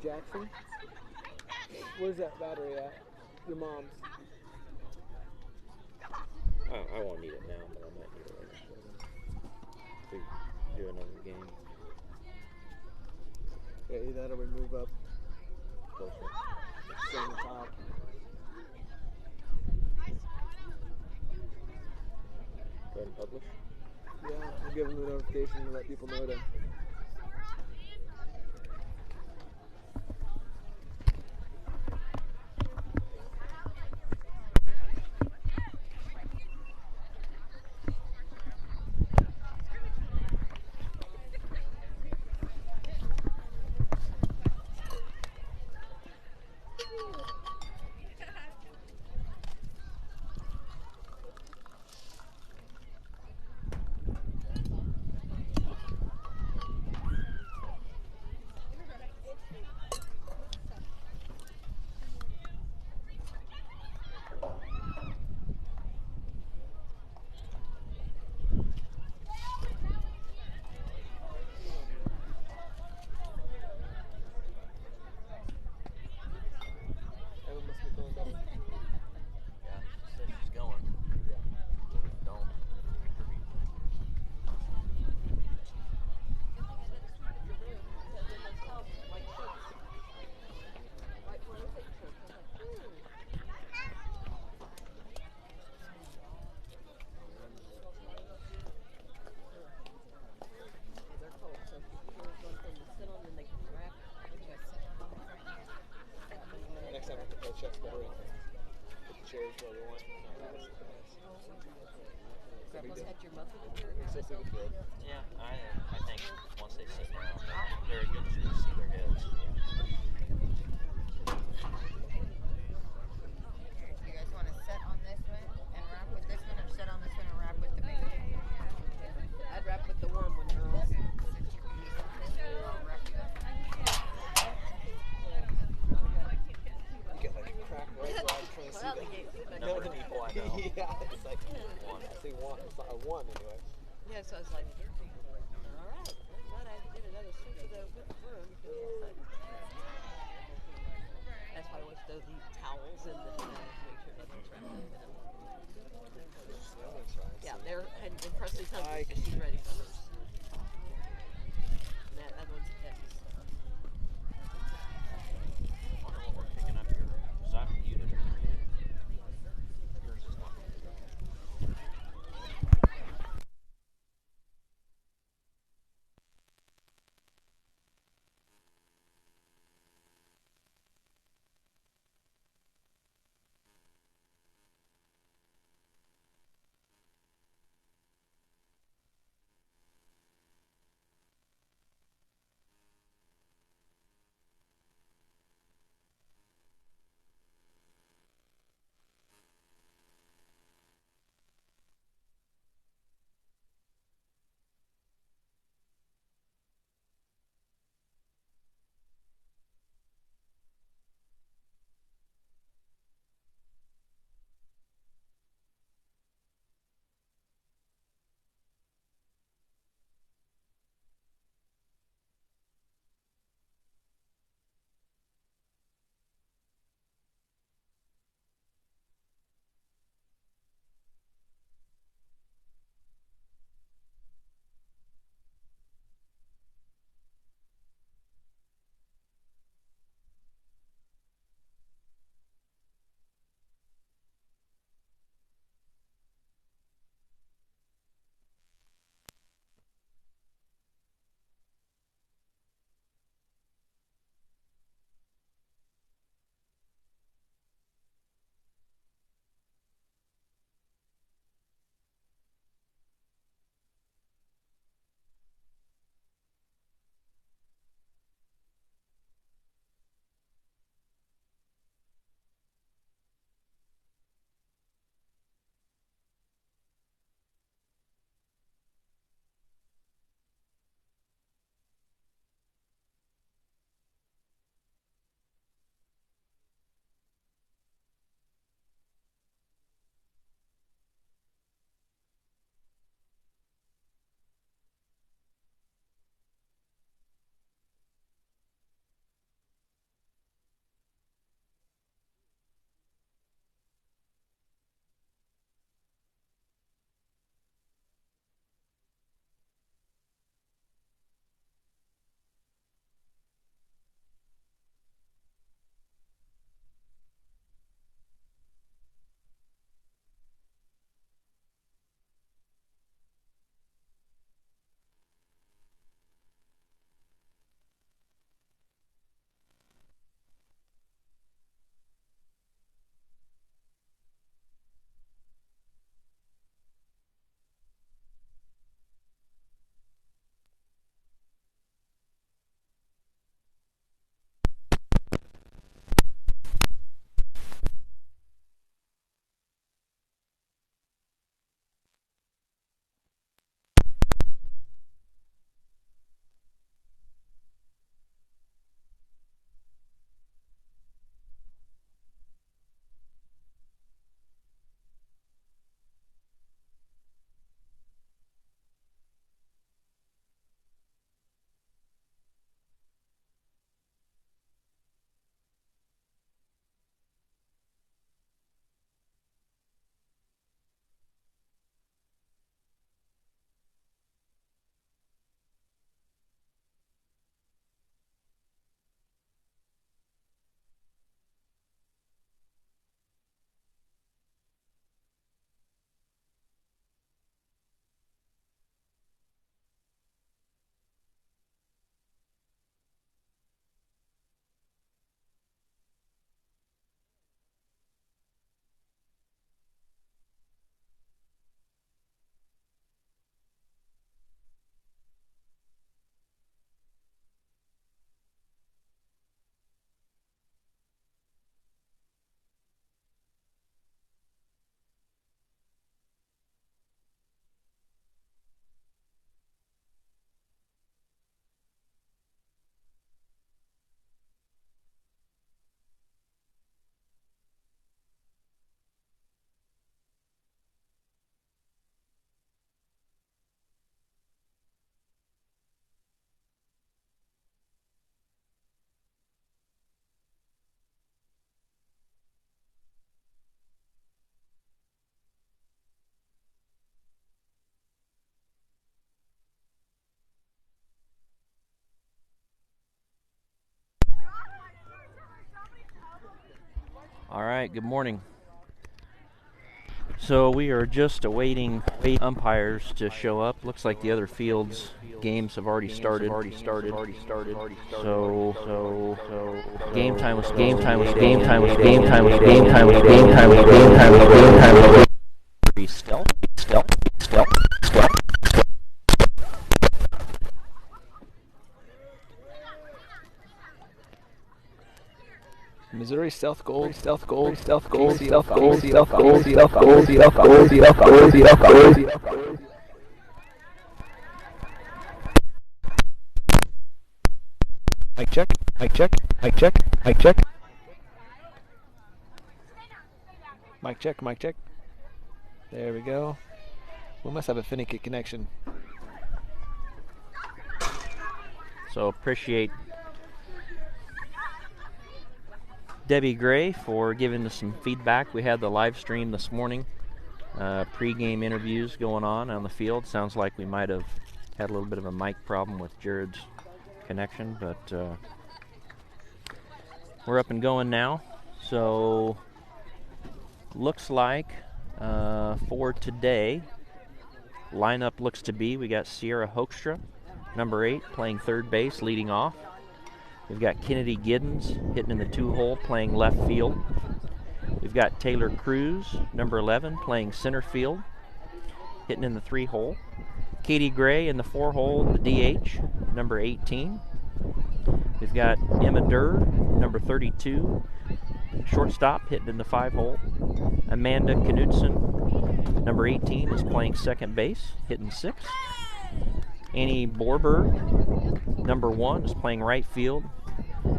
Jackson? Where's that battery at? Your mom's. I won't need it now, but I might need it later. To do another game. Yeah, either that or we move up. Closer. Stay on the top. Go ahead and publish. Yeah, we'll give them the notification to let people know to. Chest better and put the chairs where we want. Grandma's had your muffin? Access to the field. Yeah, I think once they sit down, they're very good to see their heads. You guys want to sit on this one and wrap with this one, or sit on this one and wrap with the big one? I'd wrap with the warm one, girls. You get like a crack right where I was trying to see that. Number people I know. Yeah, it's like one. I say one. It's not a one anyway. Yeah, so I was like, all right, I'm glad I did another switch of the room. That's why I always throw these towels in the make sure nothing's wrapped. Yeah, they're and Presley's hungry because she's ready for hers. And that other one's Texas. I wonder what we're picking up here. Because I'm muted. Yours is not. All right, good morning. So we are just awaiting umpires to show up. Looks like the other fields games have already started. So game time was stealth. Missouri stealth gold. Mic check. Mic check. There we go. We must have a finicky connection. So appreciate Debbie Gray for giving us some feedback. We had the live stream this morning. Pre-game interviews going on the field. Sounds like we might have had a little bit of a mic problem with Jared's connection, but we're up and going now. So looks like for today, lineup looks to be, we got Sierra Hoekstra, number 8, playing third base, leading off. We've got Kennedy Giddens hitting in the 2-hole, playing left field. We've got Taylor Cruz, number 11, playing center field, hitting in the 3-hole. Katie Gray in the 4-hole, the DH, number 18. We've got Emma Durr, number 32, shortstop, hitting in the 5-hole. Amanda Knudsen, number 18, is playing second base, hitting 6. Annie Borberg, number 1, is playing right field,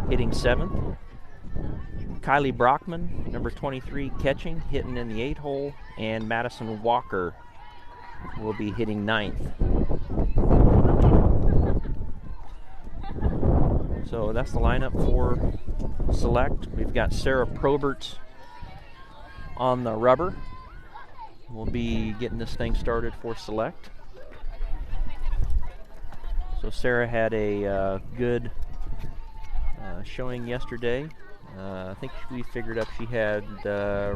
hitting 7th. Kylie Brockman, number 23, catching, hitting in the 8-hole. And Madison Walker will be hitting 9th. So that's the lineup for Select. We've got Sarah Probert on the rubber. We'll be getting this thing started for Select. So Sarah had a good showing yesterday. I think we figured up she had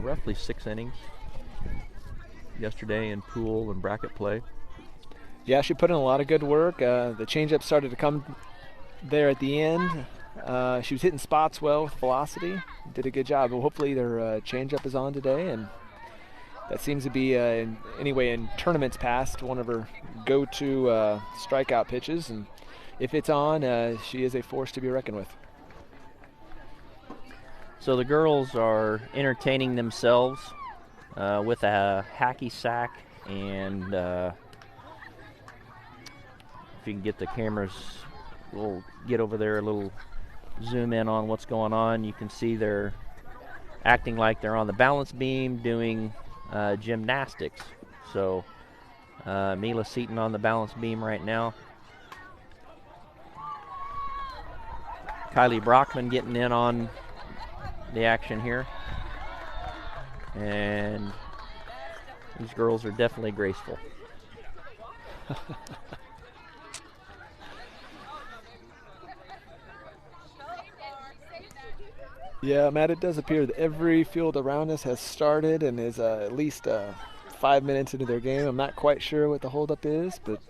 roughly 6 innings yesterday in pool and bracket play. Yeah, she put in a lot of good work. The changeup started to come there at the end. She was hitting spots well with velocity. Did a good job. Well, hopefully their changeup is on today, and that seems to be, anyway, in tournaments past, one of her go-to strikeout pitches. And if it's on, she is a force to be reckoned with. So the girls are entertaining themselves with a hacky sack, and if you can get the cameras, we'll get over there a little zoom in on what's going on. You can see they're acting like they're on the balance beam doing gymnastics. So Mila Seaton on the balance beam right now. Kylie Brockman getting in on the action here. And these girls are definitely graceful. Yeah, Matt, it does appear that every field around us has started and is at least 5 minutes into their game. I'm not quite sure what the holdup is, but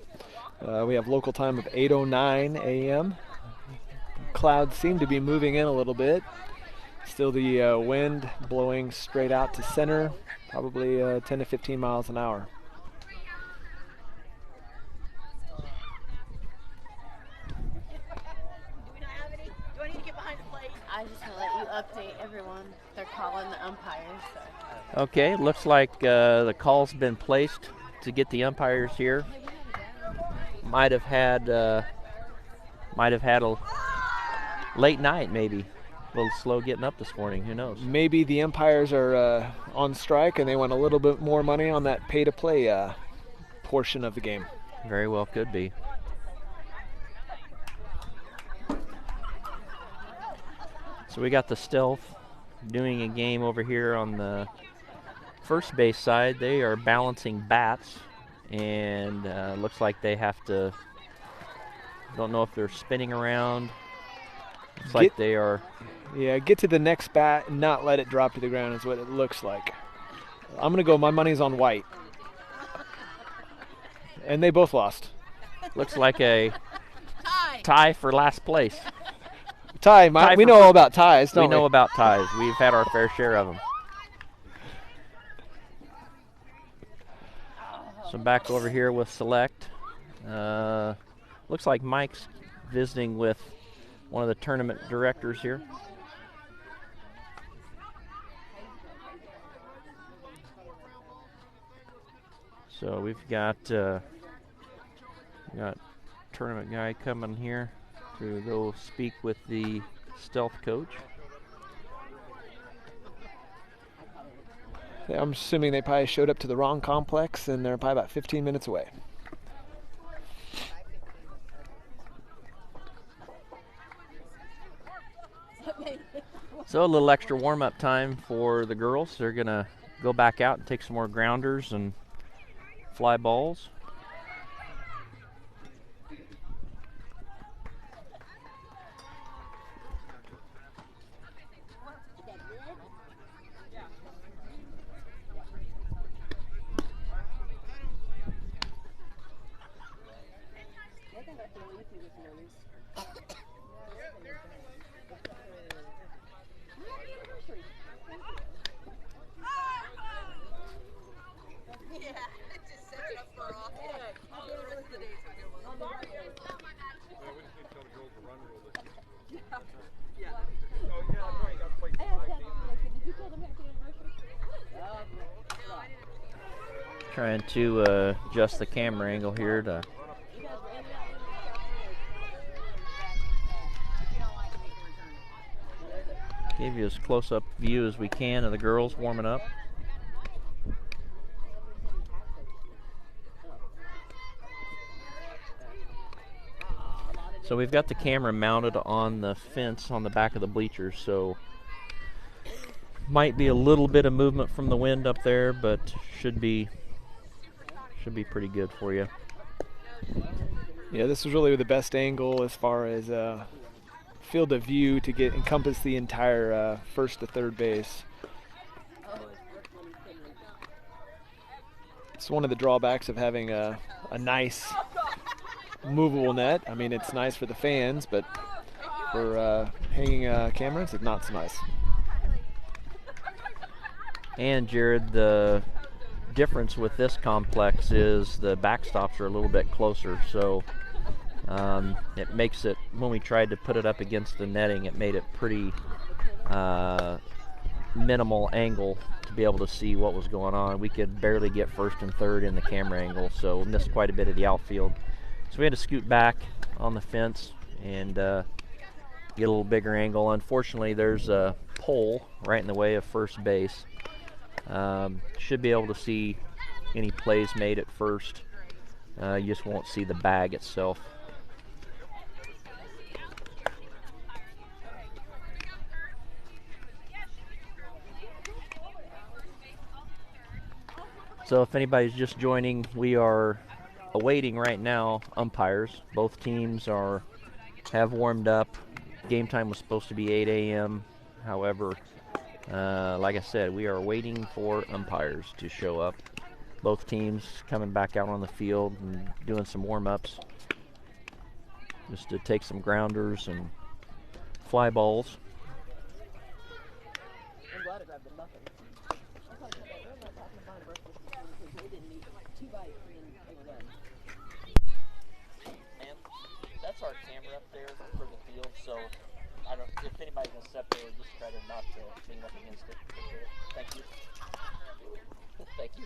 we have local time of 8:09 a.m. Clouds seem to be moving in a little bit. Still the wind blowing straight out to center, probably 10 to 15 miles an hour. I just want to let you update everyone. They're calling the umpires. So. Okay, looks like the call's been placed to get the umpires here. Might have had a late night, maybe. A little slow getting up this morning. Who knows? Maybe the umpires are on strike and they want a little bit more money on that pay-to-play portion of the game. Very well could be. So we got the Stealth doing a game over here on the first base side. They are balancing bats, and looks like they have to, don't know if they're spinning around. Looks like they are Yeah, get to the next bat and not let it drop to the ground is what it looks like. I'm going to go, my money's on white. And they both lost. Looks like a tie for last place. Tie we know all about ties, don't we? We know about ties. We've had our fair share of them. So back over here with Select. Looks like Mike's visiting with one of the tournament directors here. So we've got tournament guy coming here to go speak with the stealth coach. I'm assuming they probably showed up to the wrong complex and they're probably about 15 minutes away. So a little extra warm-up time for the girls. They're going to go back out and take some more grounders and fly balls. Trying to adjust the camera angle here to give you as close-up view as we can of the girls warming up. So we've got the camera mounted on the fence on the back of the bleachers, so might be a little bit of movement from the wind up there, but should be pretty good for you. Yeah, this was really the best angle as far as field of view to encompass the entire first to third base. It's one of the drawbacks of having a nice movable net. I mean, it's nice for the fans, but for hanging cameras, it's not so nice. And Jared, the difference with this complex is the backstops are a little bit closer, so it makes it, when we tried to put it up against the netting, it made it pretty minimal angle to be able to see what was going on. We could barely get first and third in the camera angle, so we missed quite a bit of the outfield. So we had to scoot back on the fence and get a little bigger angle. Unfortunately, there's a pole right in the way of first base. Should be able to see any plays made at first. You just won't see the bag itself. So if anybody's just joining, we are awaiting right now umpires. Both teams have warmed up. Game time was supposed to be 8 a.m. However, like I said, we are waiting for umpires to show up. Both teams coming back out on the field and doing some warm-ups just to take some grounders and fly balls. I'm glad I grabbed the muffin. And that's our camera up there for the field, so if anybody's gonna step there, just try to not to lean up against it. Thank you. Thank you.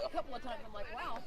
A couple of times I'm like, wow.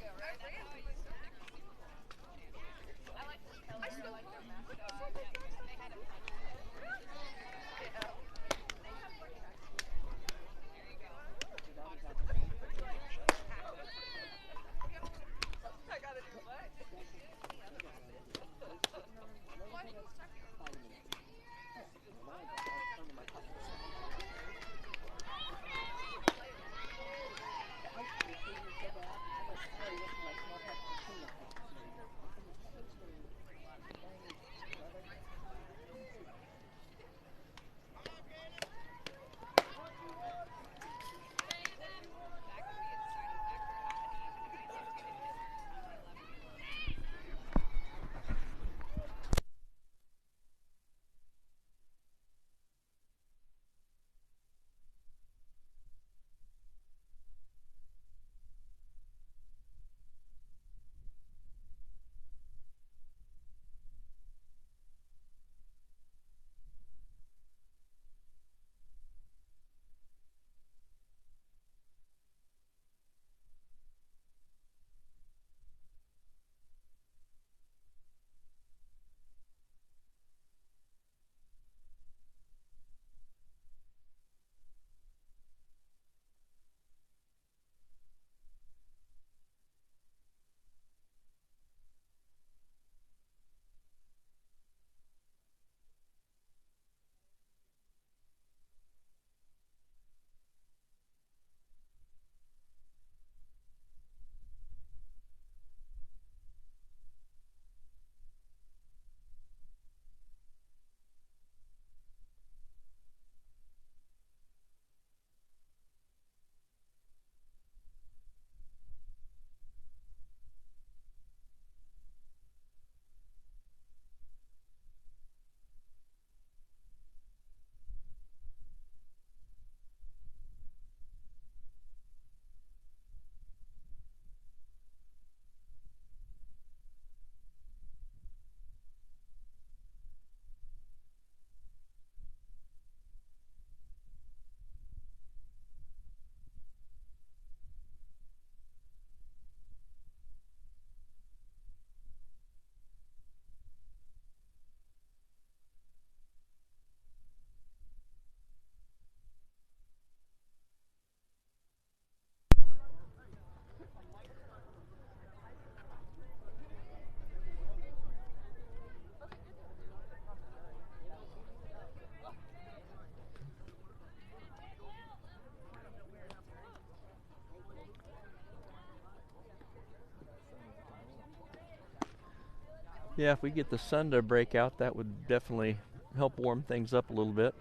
Yeah, if we get the sun to break out, that would definitely help warm things up a little bit.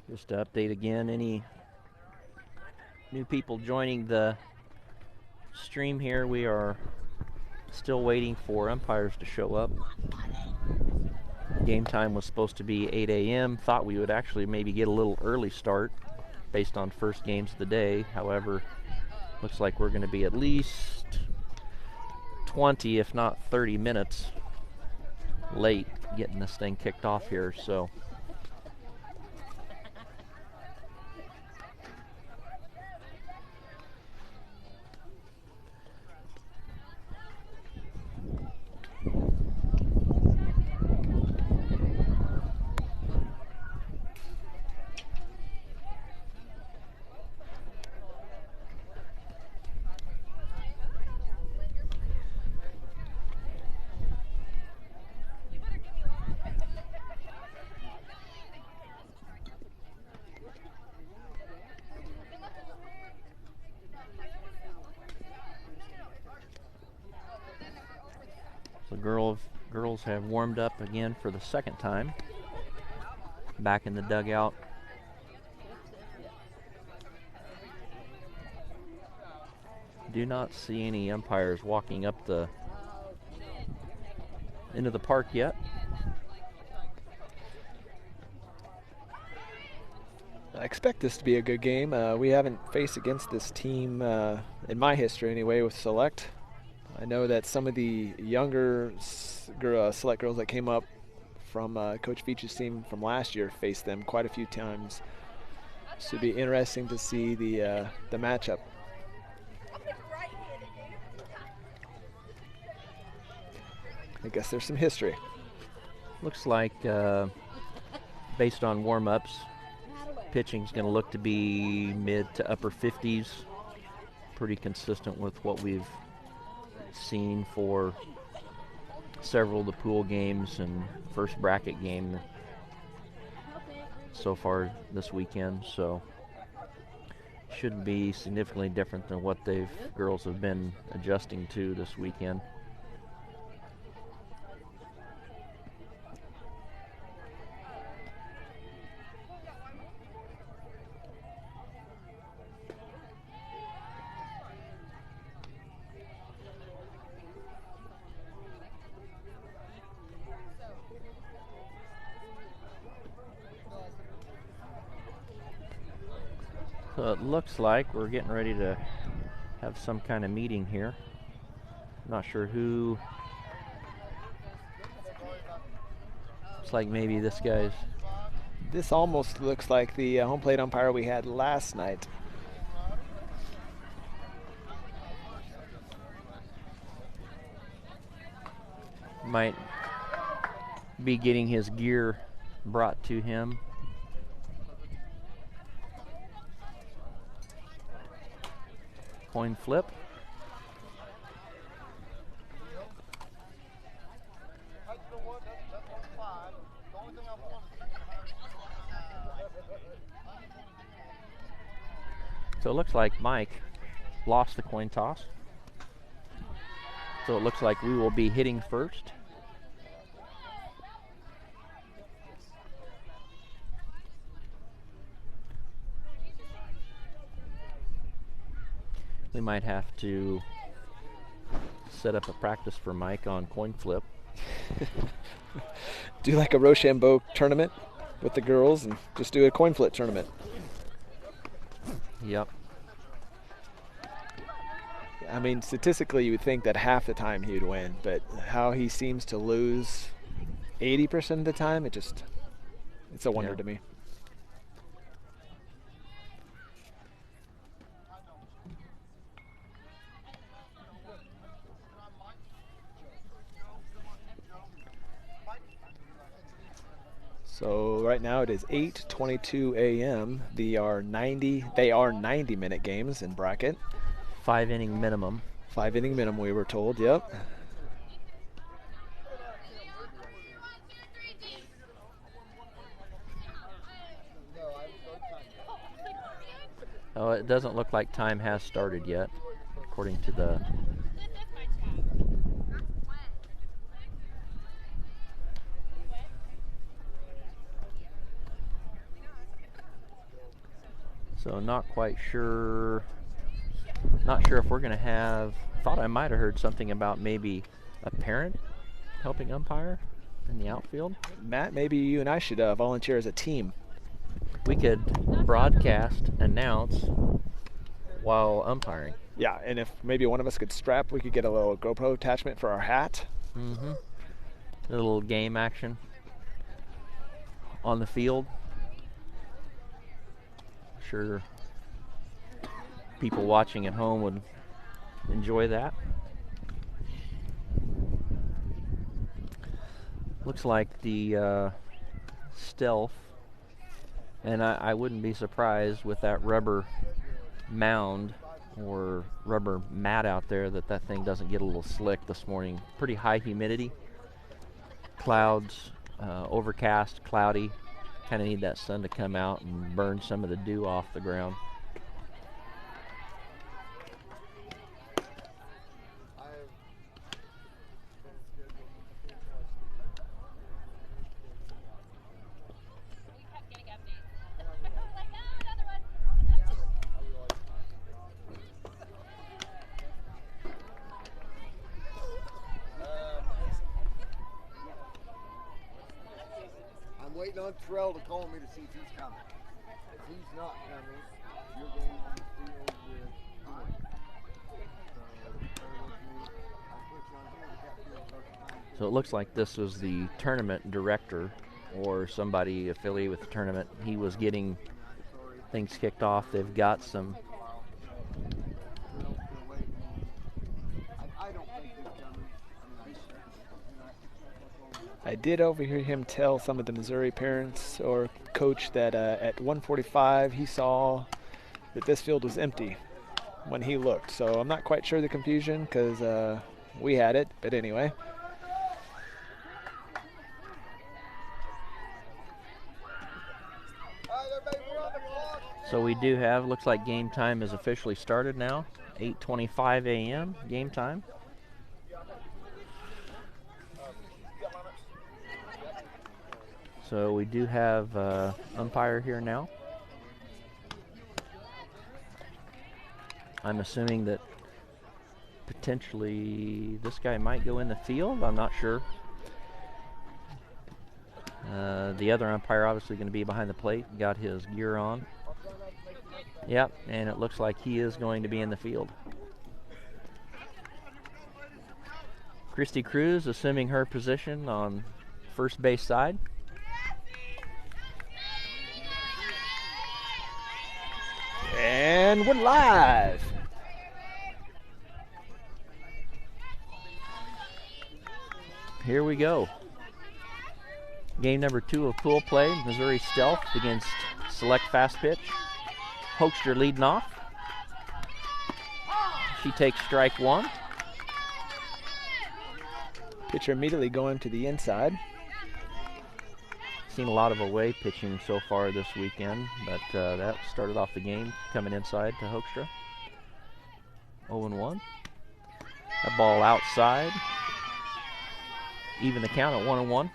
Just to update again, any new people joining the stream here, we are still waiting for umpires to show up. Game time was supposed to be 8 a.m. Thought we would actually maybe get a little early start based on first games of the day. However, looks like we're going to be at least 20, if not 30 minutes late getting this thing kicked off here. So the girls have warmed up again for the second time. Back in the dugout. Do not see any umpires walking up into the park yet. I expect this to be a good game. We haven't faced against this team in my history anyway with Select. I know that some of the younger Select girls that came up from Coach Veach's team from last year faced them quite a few times. Should be interesting to see the matchup. I guess there's some history. Looks like, based on warm-ups, pitching's going to look to be mid to upper 50s. Pretty consistent with what we've seen for several of the pool games and first bracket game so far this weekend. So shouldn't be significantly different than what girls have been adjusting to this weekend. So it looks like we're getting ready to have some kind of meeting here. Not sure who. Looks like maybe this guy's. This almost looks like the home plate umpire we had last night. Might be getting his gear brought to him. Coin flip. So it looks like Mike lost the coin toss. So it looks like we will be hitting first. We might have to set up a practice for Mike on coin flip. Do like a Rochambeau tournament with the girls and just do a coin flip tournament. Yep. I mean, statistically, you would think that half the time he would win, but how he seems to lose 80% of the time, it's a wonder to me. So right now it is 8:22 a.m. They are 90-minute games in bracket. 5-inning minimum. 5-inning minimum, we were told. Yep. Oh, it doesn't look like time has started yet. according to the so not quite sure. Not sure if we're going to have. Thought I might have heard something about maybe a parent helping umpire in the outfield. Matt, maybe you and I should volunteer as a team. We could broadcast, announce while umpiring. Yeah, and if maybe one of us could strap, we could get a little GoPro attachment for our hat. Mm-hmm. A little game action on the field. Sure, people watching at home would enjoy that. Looks like the Stealth, and I wouldn't be surprised with that rubber mound or rubber mat out there that thing doesn't get a little slick this morning. Pretty high humidity, clouds, overcast, cloudy. Kind of need that sun to come out and burn some of the dew off the ground. Waiting on Terrell to call me to see if he's coming. If he's not coming, you're going on the field with Byrn. So it looks like this was the tournament director or somebody affiliated with the tournament. He was getting things kicked off. They've got some. I don't think he's coming. I did overhear him tell some of the Missouri parents or coach that at 1:45 he saw that this field was empty when he looked. So I'm not quite sure the confusion because we had it, but anyway. So we do have, looks like game time is officially started now. 8:25 a.m. game time. So we do have umpire here now. I'm assuming that potentially this guy might go in the field. I'm not sure. The other umpire obviously going to be behind the plate. Got his gear on. Yep, and it looks like he is going to be in the field. Christy Cruz assuming her position on first base side. And we're live. Here we go. Game number 2 of pool play. Missouri Stealth against Select Fast Pitch. Hoekstra leading off. She takes strike 1. Pitcher immediately going to the inside. Seen a lot of away pitching so far this weekend, but that started off the game coming inside to Hoekstra. 0-1. That ball outside. Even the count at 1-1.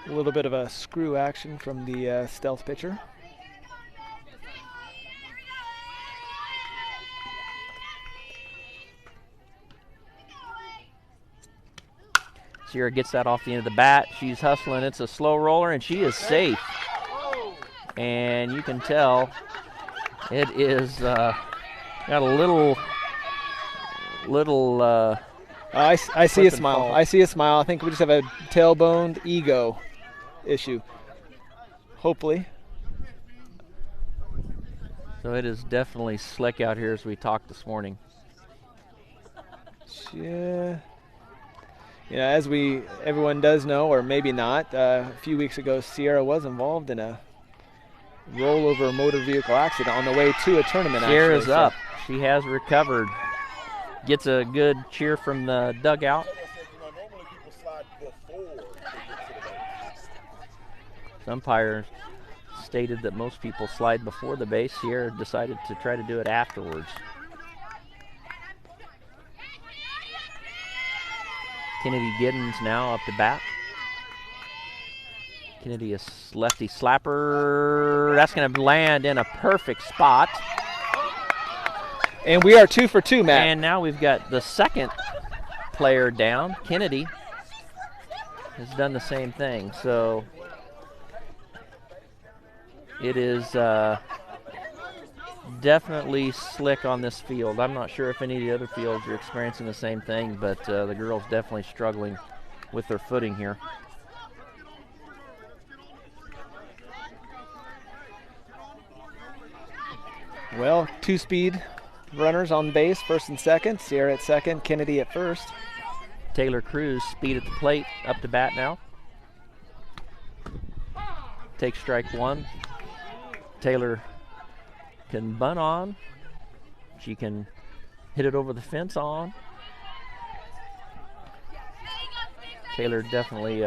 A little bit of a screw action from the Stealth pitcher. Sierra gets that off the end of the bat. She's hustling. It's a slow roller, and she is safe. And you can tell it is got a little. I see a smile. Fall. I see a smile. I think we just have a tailbone ego issue. Hopefully. So it is definitely slick out here as we talked this morning. Yeah. You know, as everyone does know, or maybe not, a few weeks ago, Sierra was involved in a rollover motor vehicle accident on the way to a tournament. Sierra's actually, up. She has recovered. Gets a good cheer from the dugout. The umpire stated that most people slide before the base. Sierra decided to try to do it afterwards. Kennedy Giddens now up to bat. Kennedy a lefty slapper. That's going to land in a perfect spot. And we are 2 for 2, Matt. And now we've got the second player down. Kennedy has done the same thing. So it is definitely slick on this field. I'm not sure if any of the other fields are experiencing the same thing, but the girls definitely struggling with their footing here. Well, 2-speed runners on base, first and second. Sierra at second, Kennedy at first. Taylor Cruz, speed at the plate, up to bat now. Takes strike one. Taylor can bunt on. She can hit it over the fence on. Taylor definitely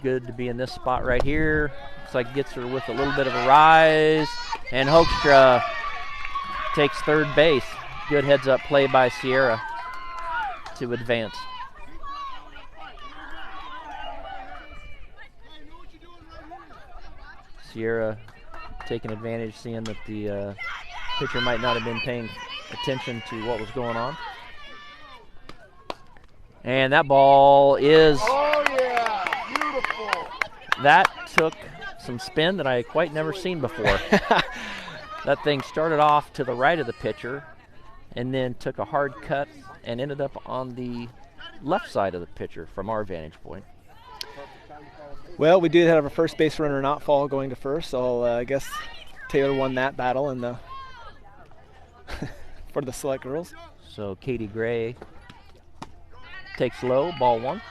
good to be in this spot right here. Looks like gets her with a little bit of a rise. And Hoekstra takes third base. Good heads-up play by Sierra to advance. Sierra taking advantage, seeing that the pitcher might not have been paying attention to what was going on. And that ball is... Oh, yeah. Beautiful. That took some spin that I quite never seen before. That thing started off to the right of the pitcher and then took a hard cut and ended up on the left side of the pitcher from our vantage point. Well, we did have a first base runner not fall going to first, so I guess Taylor won that battle in the for the select girls. So Katie Gray takes low, ball one.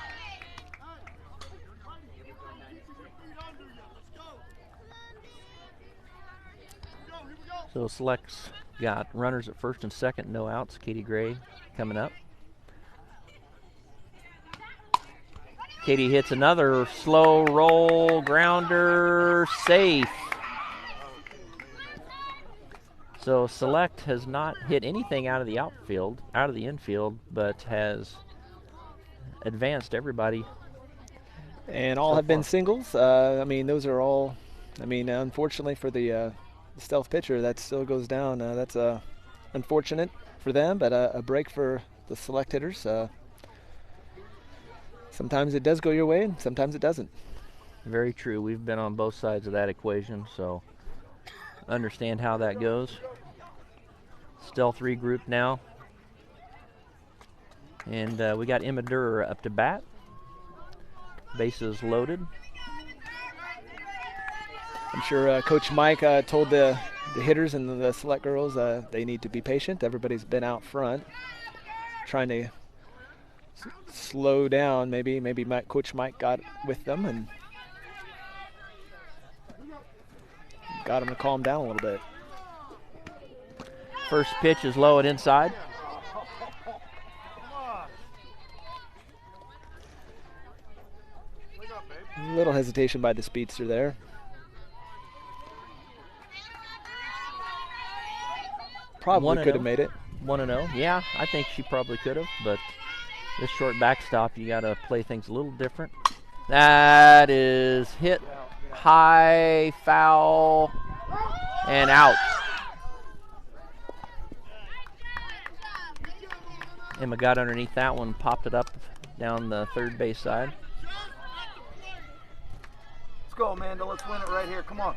So select's got runners at first and second, no outs. Katie Gray coming up. Katie hits another slow roll grounder, safe. So Select has not hit anything out of the outfield, out of the infield, but has advanced everybody. And all so have been far. singles. I mean, those are all, I mean, unfortunately for the stealth pitcher, that still goes down. That's unfortunate for them, but a break for the select hitters. Sometimes it does go your way, and sometimes it doesn't. Very true. We've been on both sides of that equation, so understand how that goes. Stealth regroup now. And we got Emma Durer up to bat. Bases loaded. I'm sure Coach Mike told the hitters and the select girls they need to be patient. Everybody's been out front trying to slow down. Maybe Coach Mike got with them and got them to calm down a little bit. First pitch is low and inside. A little hesitation by the speedster there. Probably could have made it. 1-0. Yeah, I think she probably could have, but this short backstop, you got to play things a little different. That is hit high, foul, and out. Emma got underneath that one, popped it up down the third base side. Let's go, Amanda. Let's win it right here. Come on.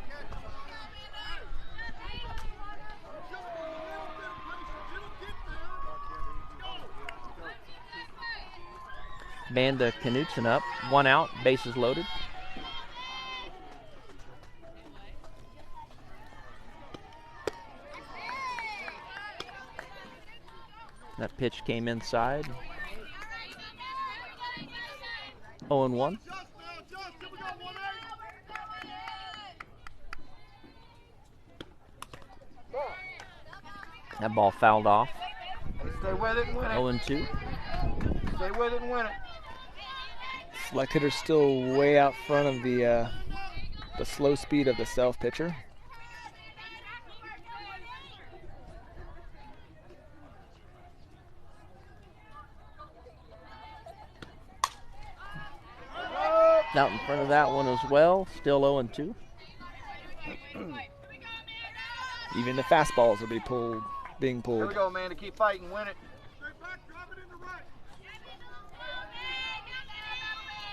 Amanda Knutson up, 1 out, bases loaded. That pitch came inside. 0-1. That ball fouled off. Stay with it and win it. 0-2. Stay with it and win it. Select hitter's still way out front of the slow speed of the stealth pitcher. Out in front of that one as well. Still 0-2. Even the fastballs will be being Here pulled. we go, man. To keep fighting, win it.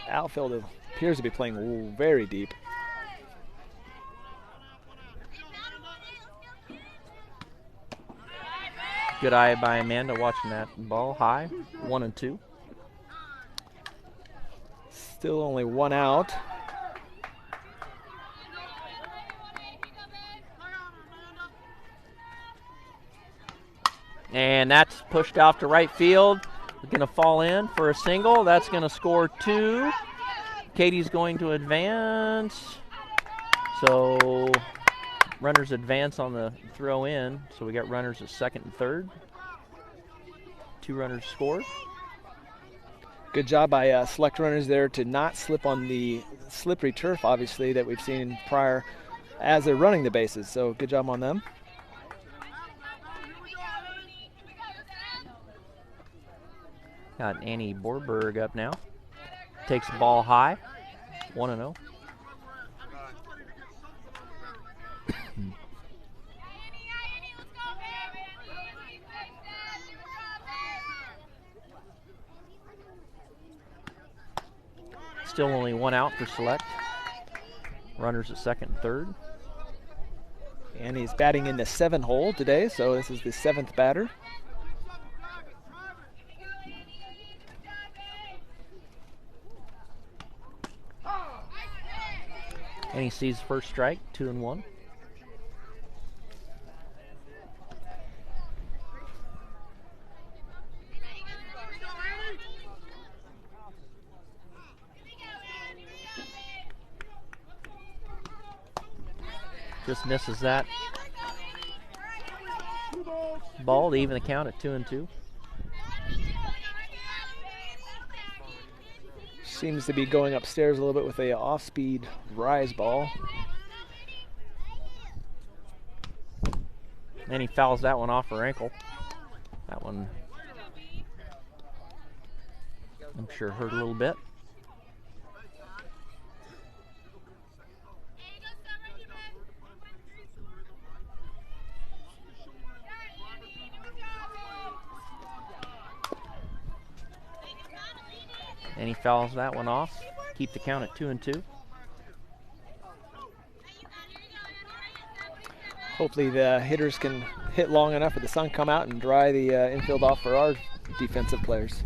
Outfield appears to be playing very deep. Good eye by Amanda watching that ball high. 1-2. Still only one out. And that's pushed off to right field. Going to fall in for a single. That's going to score 2. Katie's going to advance. So runners advance on the throw in. So we got runners at second and third. 2 runners scored. Good job by select runners there to not slip on the slippery turf, obviously, that we've seen prior as they're running the bases. So good job on them. Got Annie Borberg up now. Takes the ball high. 1-0. Still only 1 out for select. Runners at second and third. And he's batting in the 7 hole today, so this is the 7th batter. And he sees first strike, 2-1. Just misses that ball to even the count at 2-2. Seems to be going upstairs a little bit with a off-speed rise ball. And he fouls that one off her ankle. That one, I'm sure, hurt a little bit. And he fouls that one off. Keep the count at 2-2. Hopefully the hitters can hit long enough for the sun come out and dry the infield off for our defensive players.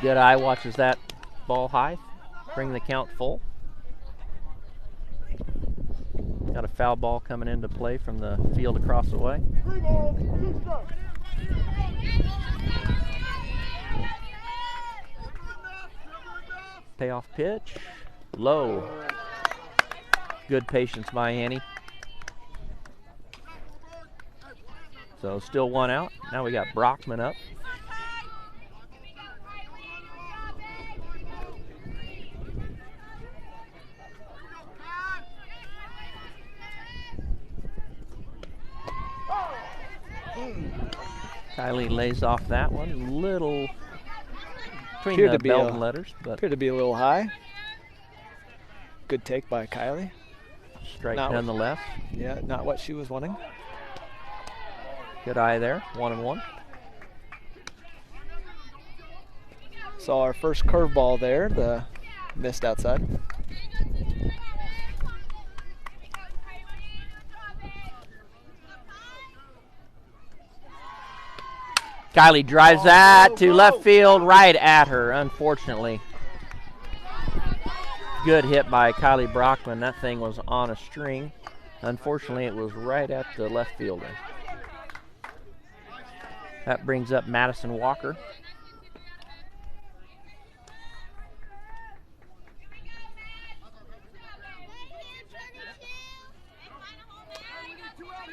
Good eye watches that ball high. Bring the count full. Got a foul ball coming into play from the field across the way. Payoff pitch. Low. Good patience by Annie. So still 1 out. Now we got Brockman up. Kylie lays off that one. Little between the belt and letters, but appeared to be a little high. Good take by Kylie. Strike nonetheless. Yeah, not what she was wanting. Good eye there. 1-1. Saw our first curveball there, the missed outside. Kylie drives that to left field, right at her, unfortunately. Good hit by Kylie Brockman. That thing was on a string. Unfortunately, it was right at the left fielder. That brings up Madison Walker.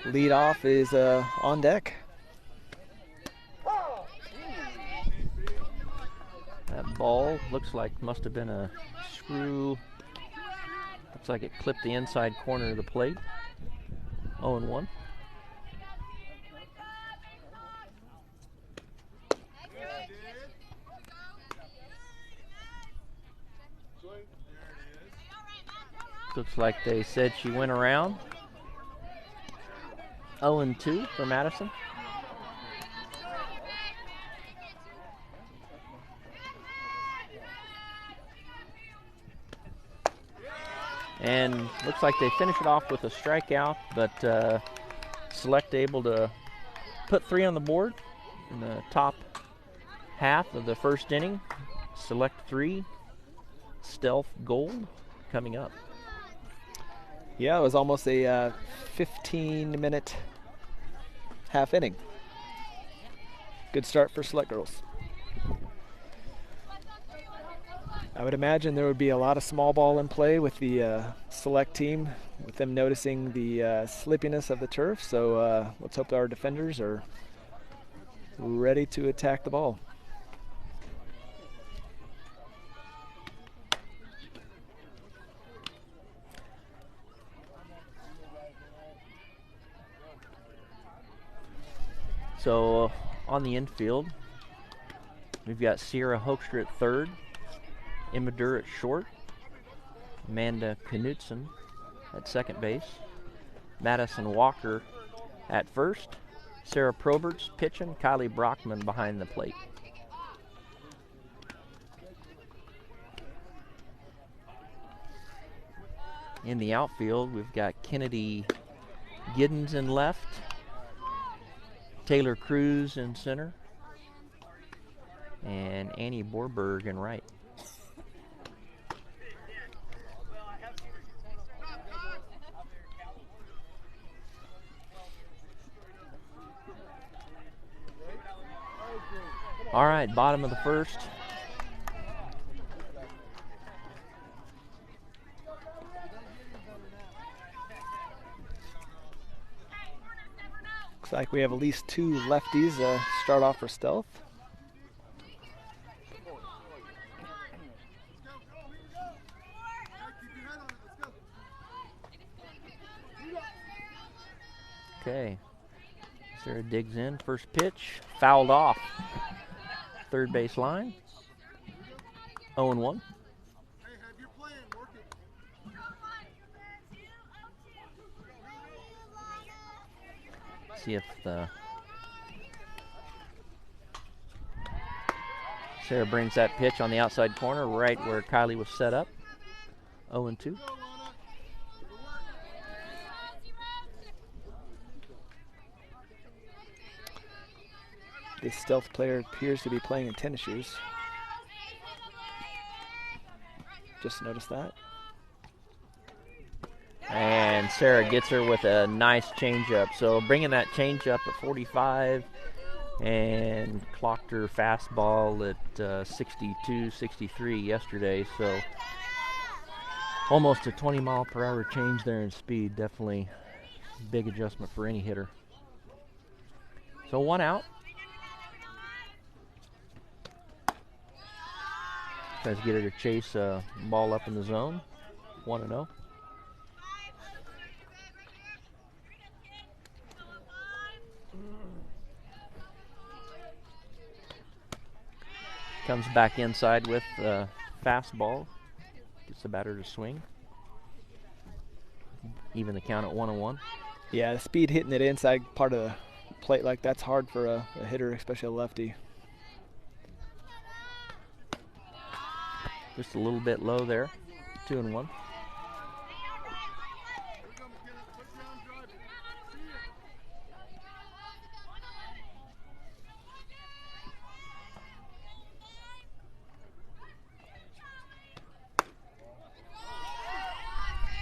Leadoff is on deck. That ball looks like must have been a screw. Looks like it clipped the inside corner of the plate. 0-1. Looks like they said she went around. 0-2 for Madison. And looks like they finish it off with a strikeout, but Select able to put 3 on the board in the top half of the first inning. Select 3, Stealth Gold coming up. Yeah, it was almost a 15-minute half inning. Good start for Select Girls. I would imagine there would be a lot of small ball in play with the Select team, with them noticing the slippiness of the turf. So let's hope our defenders are ready to attack the ball. So on the infield, we've got Sierra Hoekstra at third, Emma Durr at short, Amanda Knudsen at second base, Madison Walker at first, Sarah Proberts pitching, Kylie Brockman behind the plate. In the outfield, we've got Kennedy Giddens in left, Taylor Cruz in center, and Annie Borberg in right. All right, bottom of the first. Looks like we have at least 2 lefties start off for Stealth. Okay, Sarah digs in, first pitch, fouled off. Third base line, 0-1. See if Sarah brings that pitch on the outside corner, right where Kylie was set up. 0-2. The Stealth player appears to be playing in tennis shoes. Just noticed that. And Sarah gets her with a nice changeup. So bringing that changeup at 45 and clocked her fastball at 62, 63 yesterday. So almost a 20-mile-per-hour change there in speed. Definitely big adjustment for any hitter. So 1 out. Tries to get her to chase a ball up in the zone. 1-0. Comes back inside with a fastball. Gets the batter to swing. Even the count at 1-1. Yeah, the speed hitting it inside part of the plate like that's hard for a hitter, especially a lefty. Just a little bit low there. 2-1.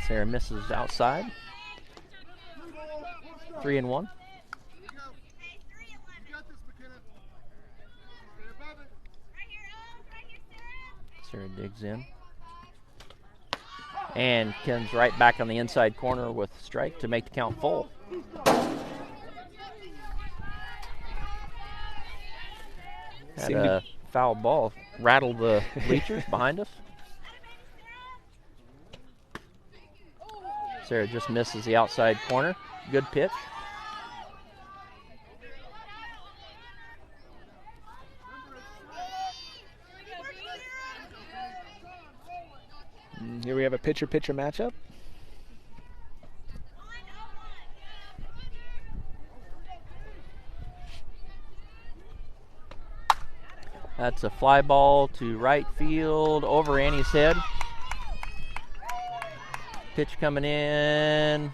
Sarah misses outside. 3-1. Sarah digs in. And comes right back on the inside corner with a strike to make the count full. Had a foul ball rattle the bleachers behind us. Sarah just misses the outside corner. Good pitch. Here we have a pitcher-pitcher matchup. That's a fly ball to right field over Annie's head. Pitch coming in.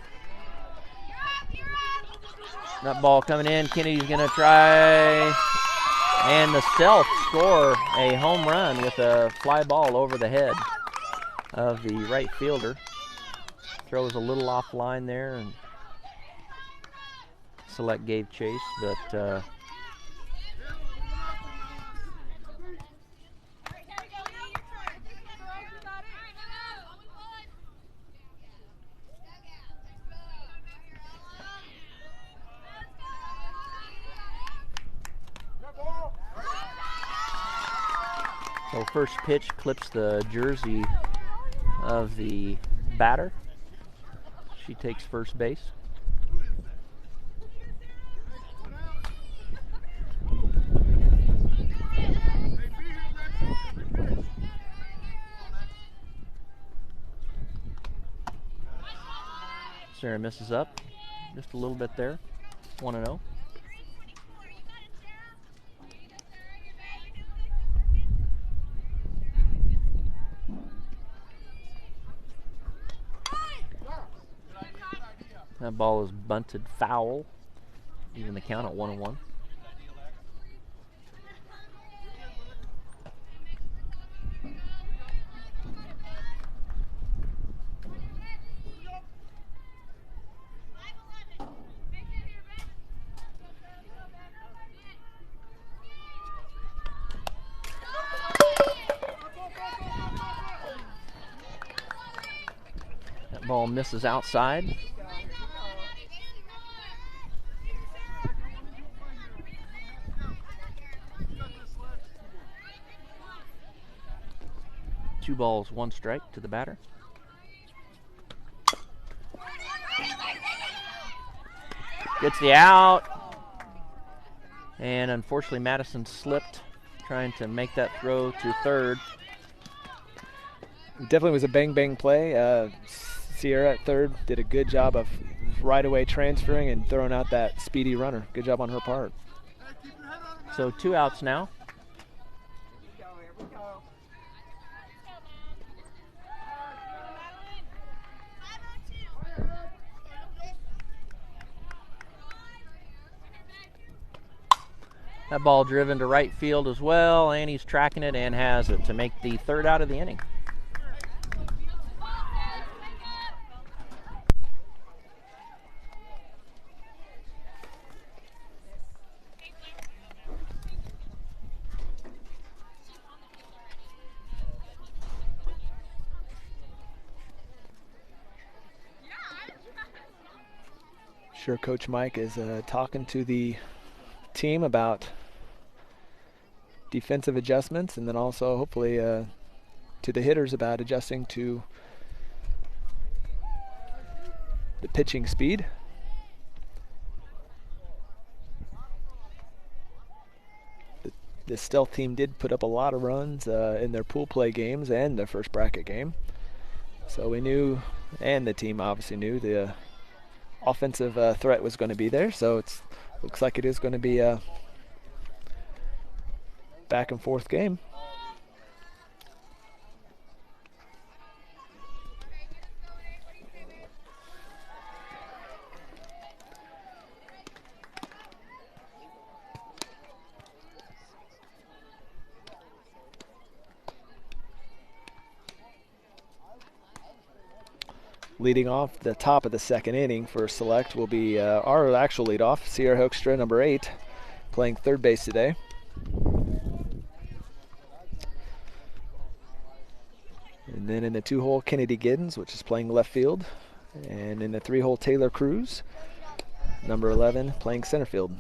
That ball coming in. Kennedy's going to try. And the Stealth score a home run with a fly ball over the head of the right fielder. Throws a little offline there, and Select gave chase, but so first pitch clips the jersey of the batter. She takes first base. Sarah misses up just a little bit there. 1-0. That ball is bunted foul. Even the count at 1-1. That ball misses outside. Two balls, one strike to the batter. Gets the out. And unfortunately Madison slipped trying to make that throw to third. Definitely was a bang-bang play. Sierra at third did a good job of right away transferring and throwing out that speedy runner. Good job on her part. So 2 outs now. That ball driven to right field as well. Annie's tracking it and has it to make the third out of the inning. Sure, Coach Mike is talking to the team about defensive adjustments, and then also hopefully to the hitters about adjusting to the pitching speed. The Stealth team did put up a lot of runs in their pool play games and their first bracket game. So we knew, and the team obviously knew, the offensive threat was going to be there. So it looks like it is going to be a back and forth game. Leading off the top of the second inning for Select will be our actual leadoff, Sierra Hoekstra, number 8, playing third base today. And then in the 2-hole, Kennedy Giddens, which is playing left field. And in the 3-hole, Taylor Cruz, number 11, playing center field.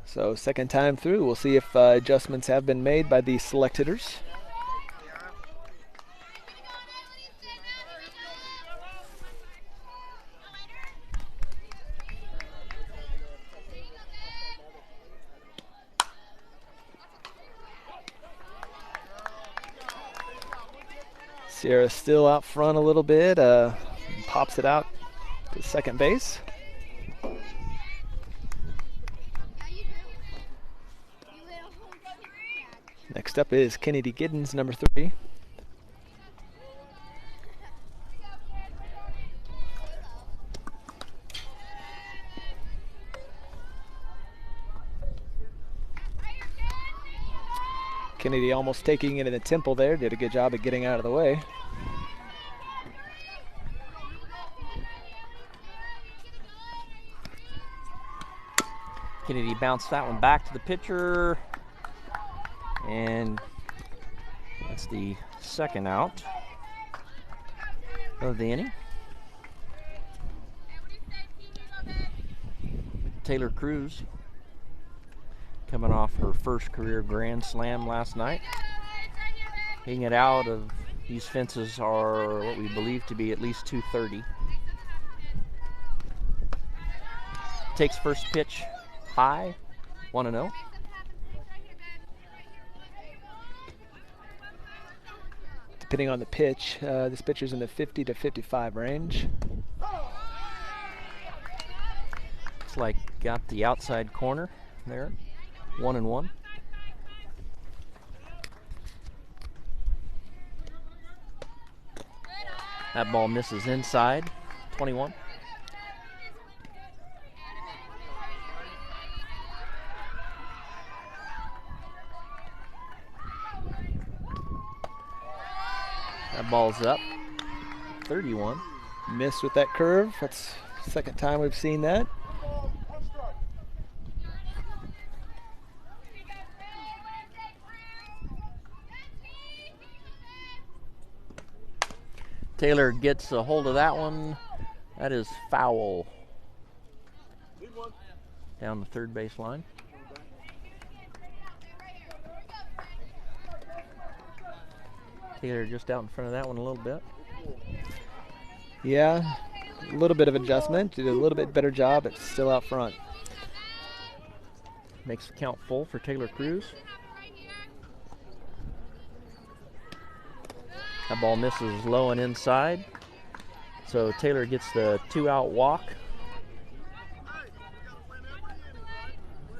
So second time through, we'll see if adjustments have been made by the Select hitters. Sierra still out front a little bit, pops it out to second base. Next up is Kennedy Giddens, number 3. Kennedy almost taking it in the temple there. Did a good job of getting out of the way. Kennedy bounced that one back to the pitcher. And that's the second out of the inning. Taylor Cruz coming off her first career grand slam last night. Hitting it out of these fences are what we believe to be at least 230. Takes first pitch high, 1-0. Depending on the pitch, this pitcher's in the 50 to 55 range. Looks like got the outside corner there, 1-1. That ball misses inside, 21. That ball's up, 31. Missed with that curve. That's the second time we've seen that. Taylor gets a hold of that one. That is foul. Down the third base line. Taylor just out in front of that one a little bit. Yeah, a little bit of adjustment. Did a little bit better job, but still out front. Makes the count full for Taylor Cruz. That ball misses low and inside. So Taylor gets the 2-out walk.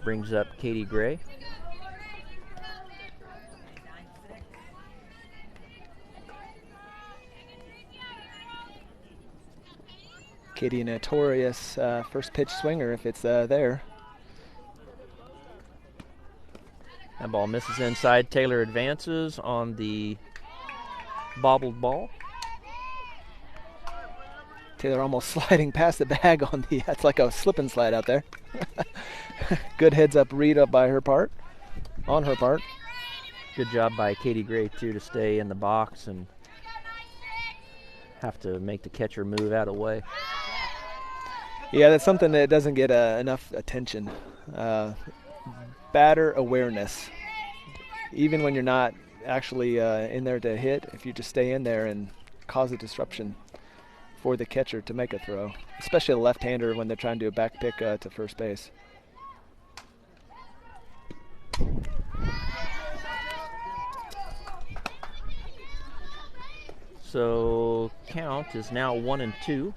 Brings up Katie Gray. Katie, a notorious first pitch swinger if it's there. That ball misses inside. Taylor advances on the bobbled ball. Taylor almost sliding past the bag on the, that's like a slip and slide out there. Good heads up read up by her part, on her part. Good job by Katie Gray too to stay in the box and have to make the catcher move out of the way. Yeah, that's something that doesn't get enough attention. Batter awareness. Even when you're not actually in there to hit, if you just stay in there and cause a disruption for the catcher to make a throw, especially a left-hander when they're trying to do a back pick to first base. So count is now 1-2.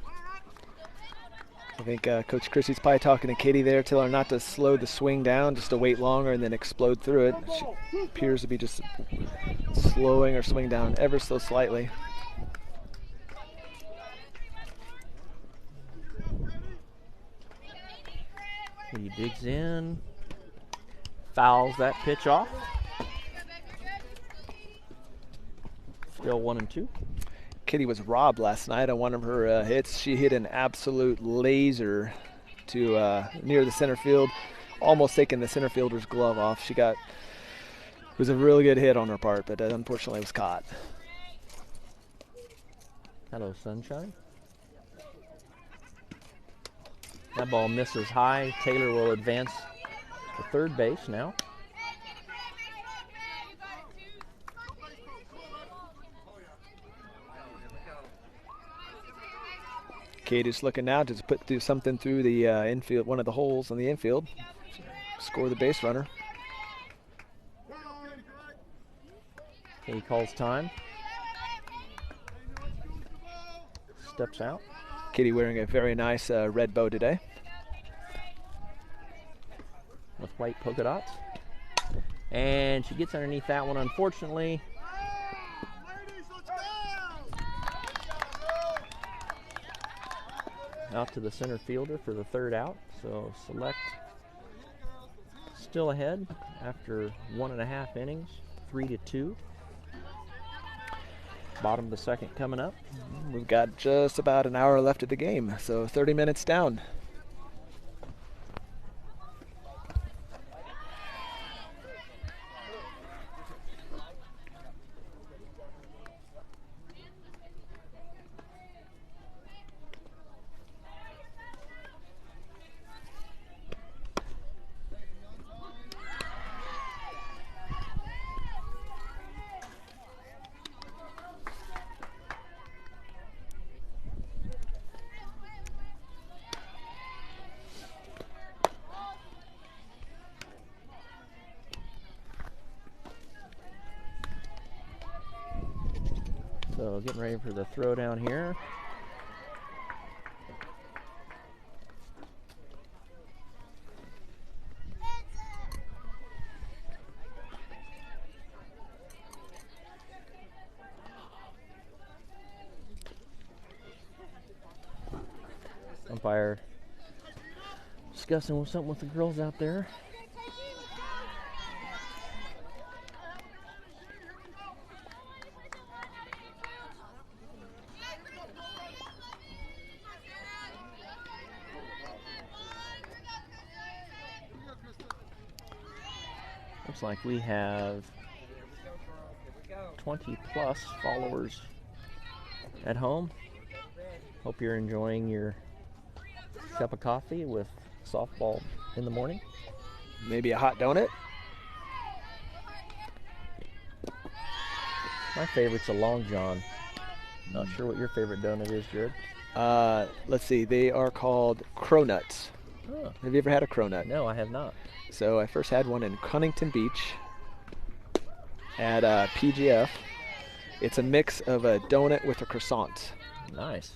I think Coach Christie's probably talking to Katie there, telling her not to slow the swing down, just to wait longer and then explode through it. She appears to be just slowing her swing down ever so slightly. He digs in, fouls that pitch off. Still 1-2. Kitty was robbed last night on one of her hits. She hit an absolute laser to near the center field, almost taking the center fielder's glove off. It was a really good hit on her part, but unfortunately was caught. Hello, sunshine. That ball misses high. Taylor will advance to third base now. Katie's looking now to put something through the infield, one of the holes on the infield, score the base runner. He calls time. steps out. Kitty wearing a very nice red bow today. With white polka dots. And she gets underneath that one, unfortunately. Out to the center fielder for the third out. So Select still ahead after 1.5 innings, 3-2. Bottom of the second coming up. We've got just about an hour left of the game, so 30 minutes down. So getting ready for the throw down here. Umpire discussing something with the girls out there. Looks like we have 20 plus followers at home. Hope you're enjoying your cup of coffee with softball in the morning. Maybe a hot donut. My favorite's a Long John. Not sure what your favorite donut is, Jared. Let's see, they are called cronuts. Oh. Have you ever had a cronut? No, I have not. So I first had one in Huntington Beach at PGF. It's a mix of a donut with a croissant. Nice.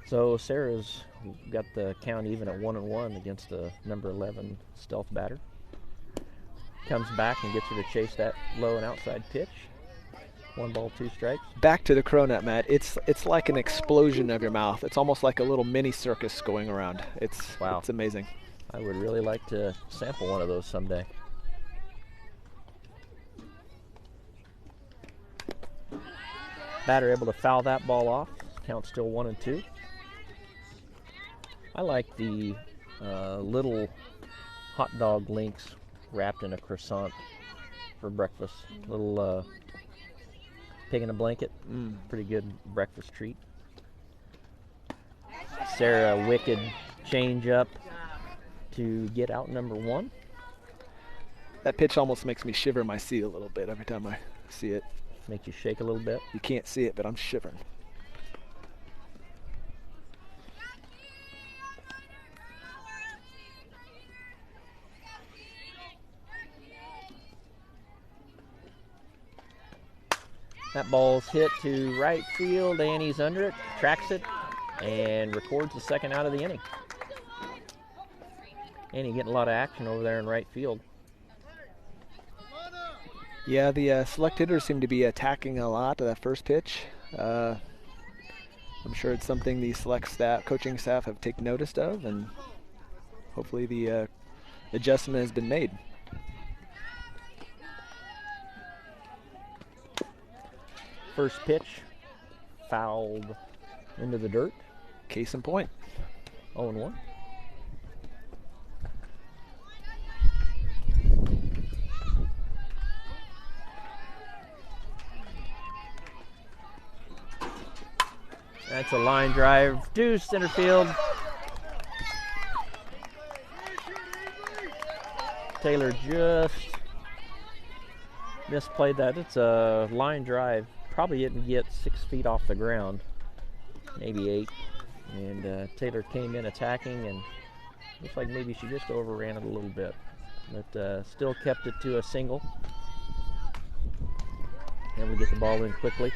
So Sarah's got the count even at 1-1 against the number 11 stealth batter. Comes back and gets her to chase that low and outside pitch. 1 ball, 2 strikes. Back to the cronut, Matt. It's like an explosion of your mouth. It's almost like a little mini circus going around. Wow. It's amazing. I would really like to sample one of those someday. Batter able to foul that ball off. Count still 1-2. I like the little hot dog links wrapped in a croissant for breakfast. Little pig in a blanket. Pretty good breakfast treat. Sarah, wicked change up to get out number 1. That pitch almost makes me shiver my seat a little bit every time I see it. Makes you shake a little bit. You can't see it, but I'm shivering. That ball's hit to right field. Annie's under it, tracks it, and records the second out of the inning. Annie getting a lot of action over there in right field. Yeah, the select hitters seem to be attacking a lot of that first pitch. I'm sure it's something the select staff, coaching staff have taken notice of, and hopefully the adjustment has been made. First pitch fouled into the dirt. Case in point. 0-1. That's a line drive to center field. Taylor just misplayed that. It's a line drive. Probably didn't get 6 feet off the ground, maybe 8. And Taylor came in attacking, and looks like maybe she just overran it a little bit, but still kept it to a single. And we get the ball in quickly.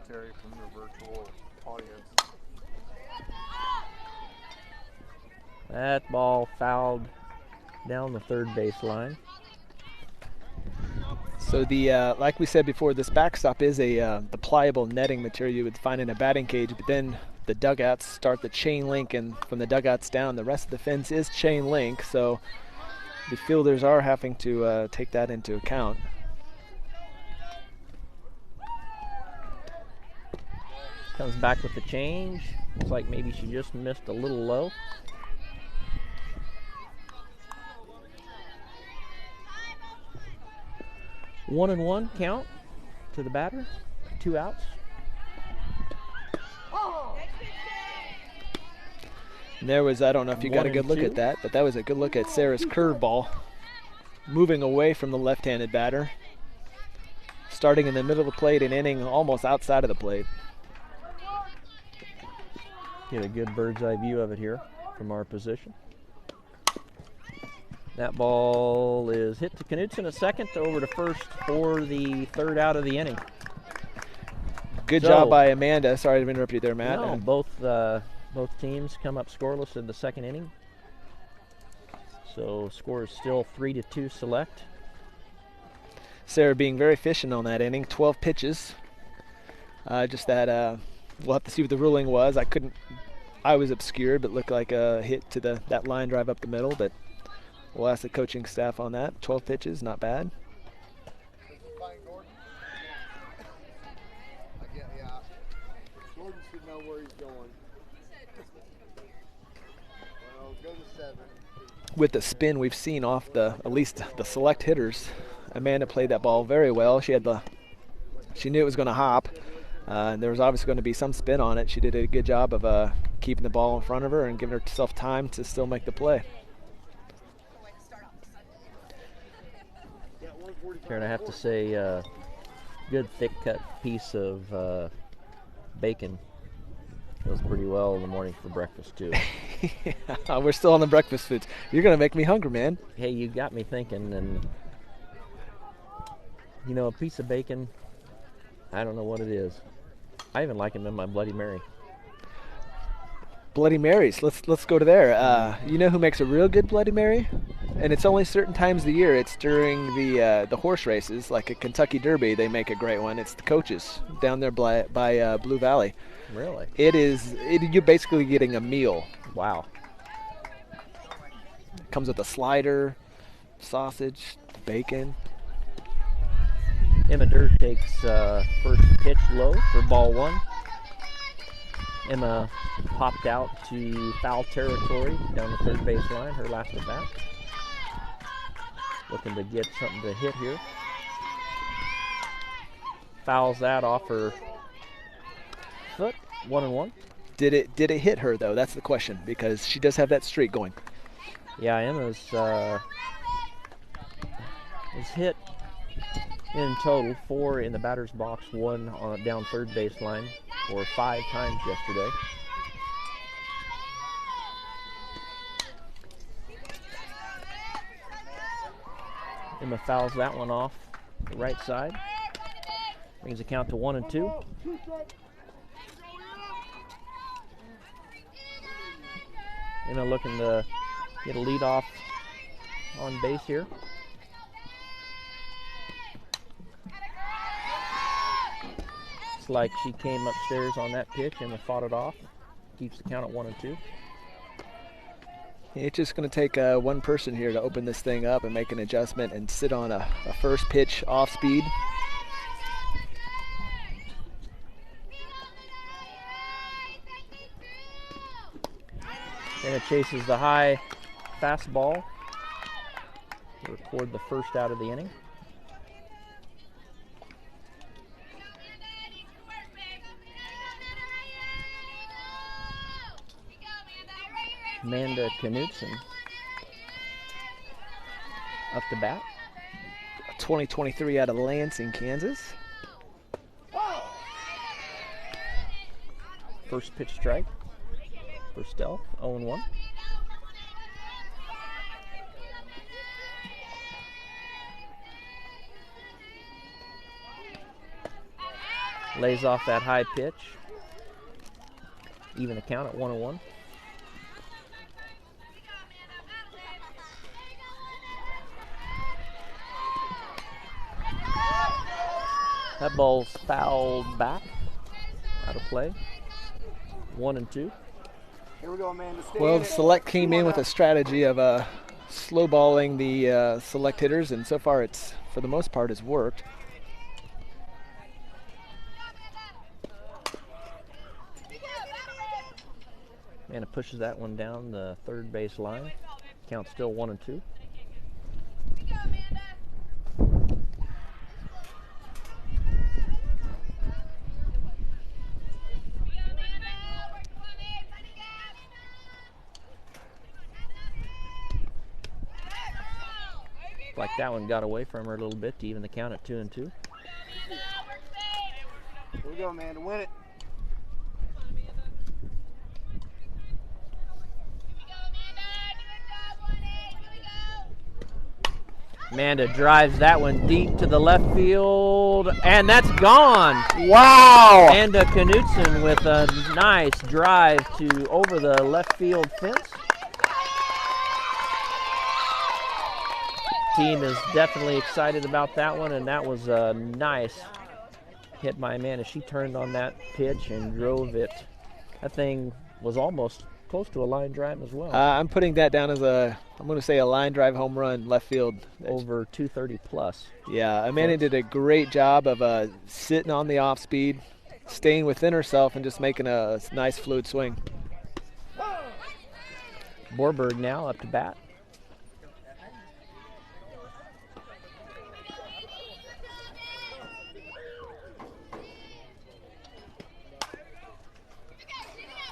commentary from the virtual audience. That ball fouled down the third base line. So the like we said before, this backstop is the pliable netting material you would find in a batting cage, but then the dugouts start the chain link, and from the dugouts down, the rest of the fence is chain link. So the fielders are having to take that into account. Comes back with the change. Looks like maybe she just missed a little low. 1-1 count to the batter. 2 outs. And there was, I don't know if you got a good look at that, but that was a good look at Sarah's curveball. Moving away from the left-handed batter. Starting in the middle of the plate and ending almost outside of the plate. Get a good bird's eye view of it here from our position. That ball is hit to Knudsen at second, over to first for the third out of the inning. Good job by Amanda. Sorry to interrupt you there, Matt. No, both teams come up scoreless in the second inning. So score is still 3-2 Select. Sarah being very efficient on that inning, 12 pitches. Just that we'll have to see what the ruling was. I was obscured, but looked like a hit to that line drive up the middle, but we'll ask the coaching staff on that. 12 pitches, not bad. Yeah. Gordon should know where he's going. Well, go to 7. With the spin we've seen off at least the select hitters, Amanda played that ball very well. She knew it was going to hop. And there was obviously going to be some spin on it. She did a good job of keeping the ball in front of her and giving herself time to still make the play. Karen, I have to say, good thick cut piece of bacon goes pretty well in the morning for breakfast too. Yeah, we're still on the breakfast foods. You're going to make me hungry, man. Hey, you got me thinking, and you know, a piece of bacon, I don't know what it is. I even like them in my Bloody Mary. Bloody Marys. Let's go to there. You know who makes a real good Bloody Mary? And it's only certain times of the year. It's during the horse races, like a Kentucky Derby. They make a great one. It's the coaches down there by Blue Valley. Really? You're basically getting a meal. Wow. It comes with a slider, sausage, bacon. Emma Durr takes first pitch low for ball 1. Emma popped out to foul territory down the third base line, her last at bat. Looking to get something to hit here. Fouls that off her foot, 1-1. Did it hit her though? That's the question, because she does have that streak going. Yeah, Emma's is hit in total 4 in the batter's box, 1 on down third baseline, or 5 times yesterday. Emma fouls that one off the right side. Brings the count to 1-2. Emma looking to get a lead off on base here. It's like she came upstairs on that pitch and fought it off. Keeps the count at 1-2. It's just going to take one person here to open this thing up and make an adjustment and sit on a first pitch off speed. And it chases the high fastball to record the first out of the inning. Amanda Knudsen up to bat. 2023 out of Lansing, Kansas. First pitch strike for Stealth, 0-1. Lays off that high pitch. Even the count at 1-1. That ball's fouled back. Out of play. 1-2. Here we go, Amanda. Stay Well, in the it. select came Come in on with now. a strategy of slow balling the select hitters, and so far it's, for the most part, has worked. And it pushes that one down the third base line. Count still 1-2. Like that one got away from her a little bit to even the count at 2-2. Here we go, Amanda. Win it. Amanda drives that one deep to the left field, and that's gone. Wow! Amanda Knutson with a nice drive to over the left field fence. Team is definitely excited about that one, and that was a nice hit by Amanda. She turned on that pitch and drove it. That thing was almost close to a line drive as well. I'm putting that down as I'm going to say a line drive home run left field. Over 230 plus. Yeah, Amanda did a great job of sitting on the off speed, staying within herself, and just making a nice fluid swing. Borberg now up to bat.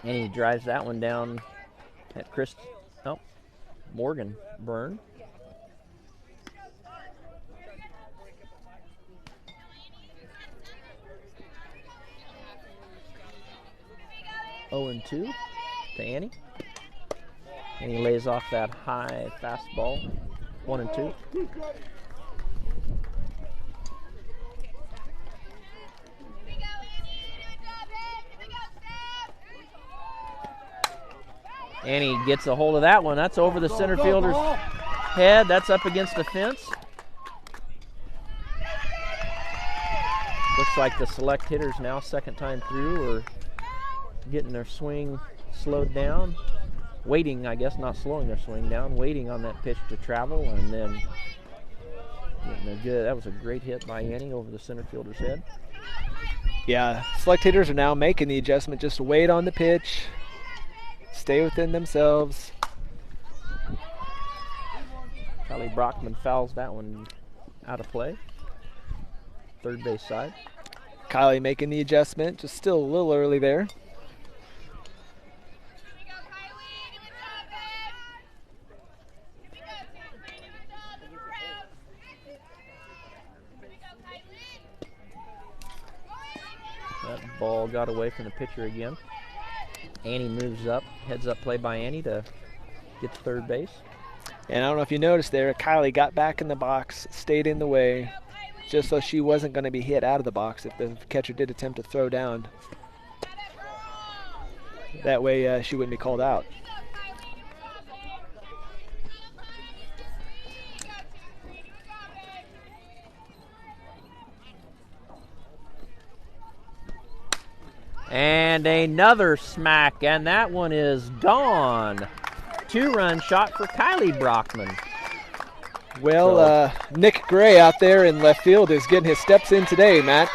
And he drives that one down at Morgan Byrn. Oh and 2 to Annie. And he lays off that high fastball. 1-2. And he gets a hold of that one. That's over the center fielder's head. That's up against the fence. Looks like the select hitters now, second time through, are getting their swing slowed down. Waiting, I guess, not slowing their swing down, waiting on that pitch to travel, and then getting a good, that was a great hit by Annie over the center fielder's head. Yeah, select hitters are now making the adjustment. Just wait on the pitch, stay within themselves. Charlie Brockman fouls that one out of play. Third base side. Kylie making the adjustment, just still a little early there. That ball got away from the pitcher again. Annie moves up, heads up play by Annie to get to third base. And I don't know if you noticed there, Kylie got back in the box, stayed in the way, just so she wasn't going to be hit out of the box if the catcher did attempt to throw down. That way she wouldn't be called out. And another smack, and that one is gone. 2-run shot for Kylie Brockman. Well, Nick Gray out there in left field is getting his steps in today, Matt.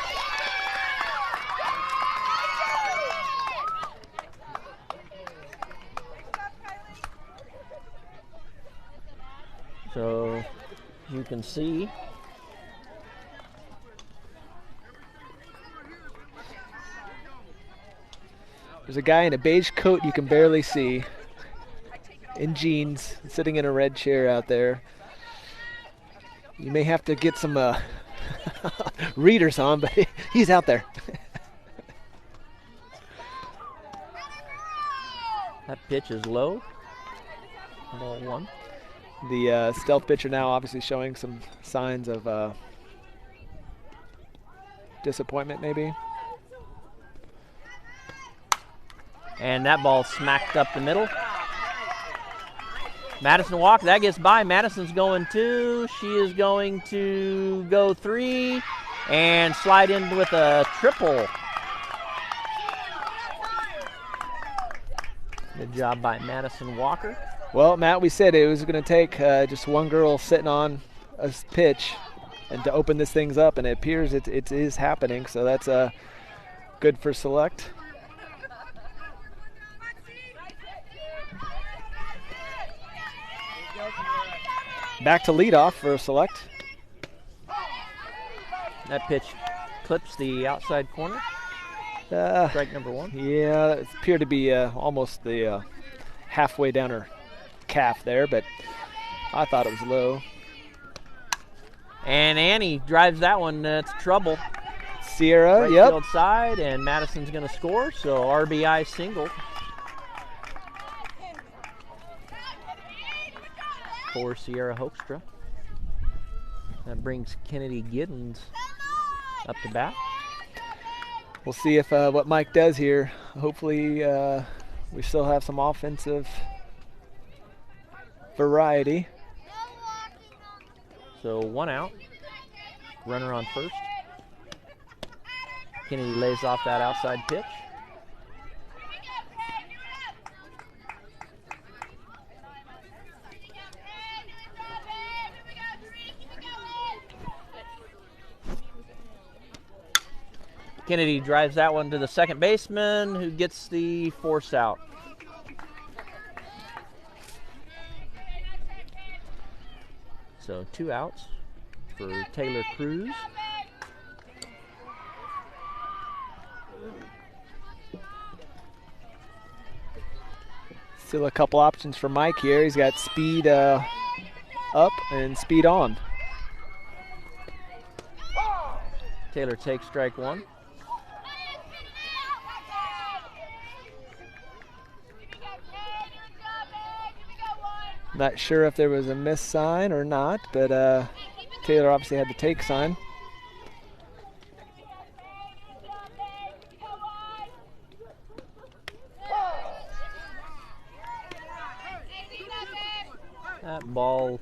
So you can see there's a guy in a beige coat you can barely see, in jeans, sitting in a red chair out there. You may have to get some readers on, but he's out there. that pitch is low. Ball 1. The stealth pitcher now obviously showing some signs of disappointment maybe. And that ball smacked up the middle. Madison Walker, that gets by. Madison's going 2. She is going to go 3 and slide in with a triple. Good job by Madison Walker. Well, Matt, we said it was going to take just one girl sitting on a pitch and to open this things up, and it appears it is happening, so that's good for Select. Back to leadoff for Select. That pitch clips the outside corner. Strike number 1. Yeah, it appeared to be almost the halfway down her calf there, but I thought it was low. And Annie drives that one to trouble. Sierra, Right yep. field side, and Madison's going to score, so RBI single for Sierra Hoekstra. That brings Kennedy Giddens up to bat. We'll see if what Mike does here. Hopefully we still have some offensive variety. So 1 out, runner on first. Kennedy lays off that outside pitch. Kennedy drives that one to the second baseman, who gets the force out. So 2 outs for Taylor Cruz. Still a couple options for Mike here. He's got speed up and speed on. Taylor takes strike 1. Not sure if there was a miss sign or not, but Taylor obviously had the take sign. That ball.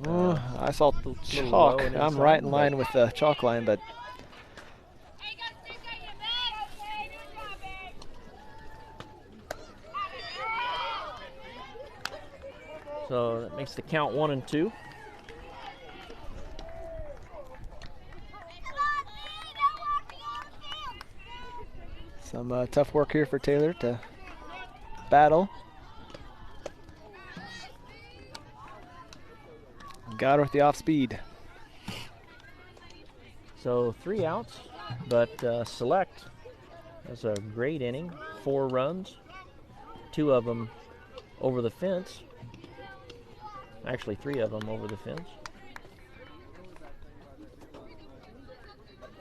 I saw low chalk. and I'm inside, right in but- line with the chalk line, but So that makes the count 1 and 2. some tough work here for Taylor to battle. Got her with the off speed. So 3 outs, but Select has a great inning. 4 runs, 2 of them over the fence. Actually, 3 of them over the fence.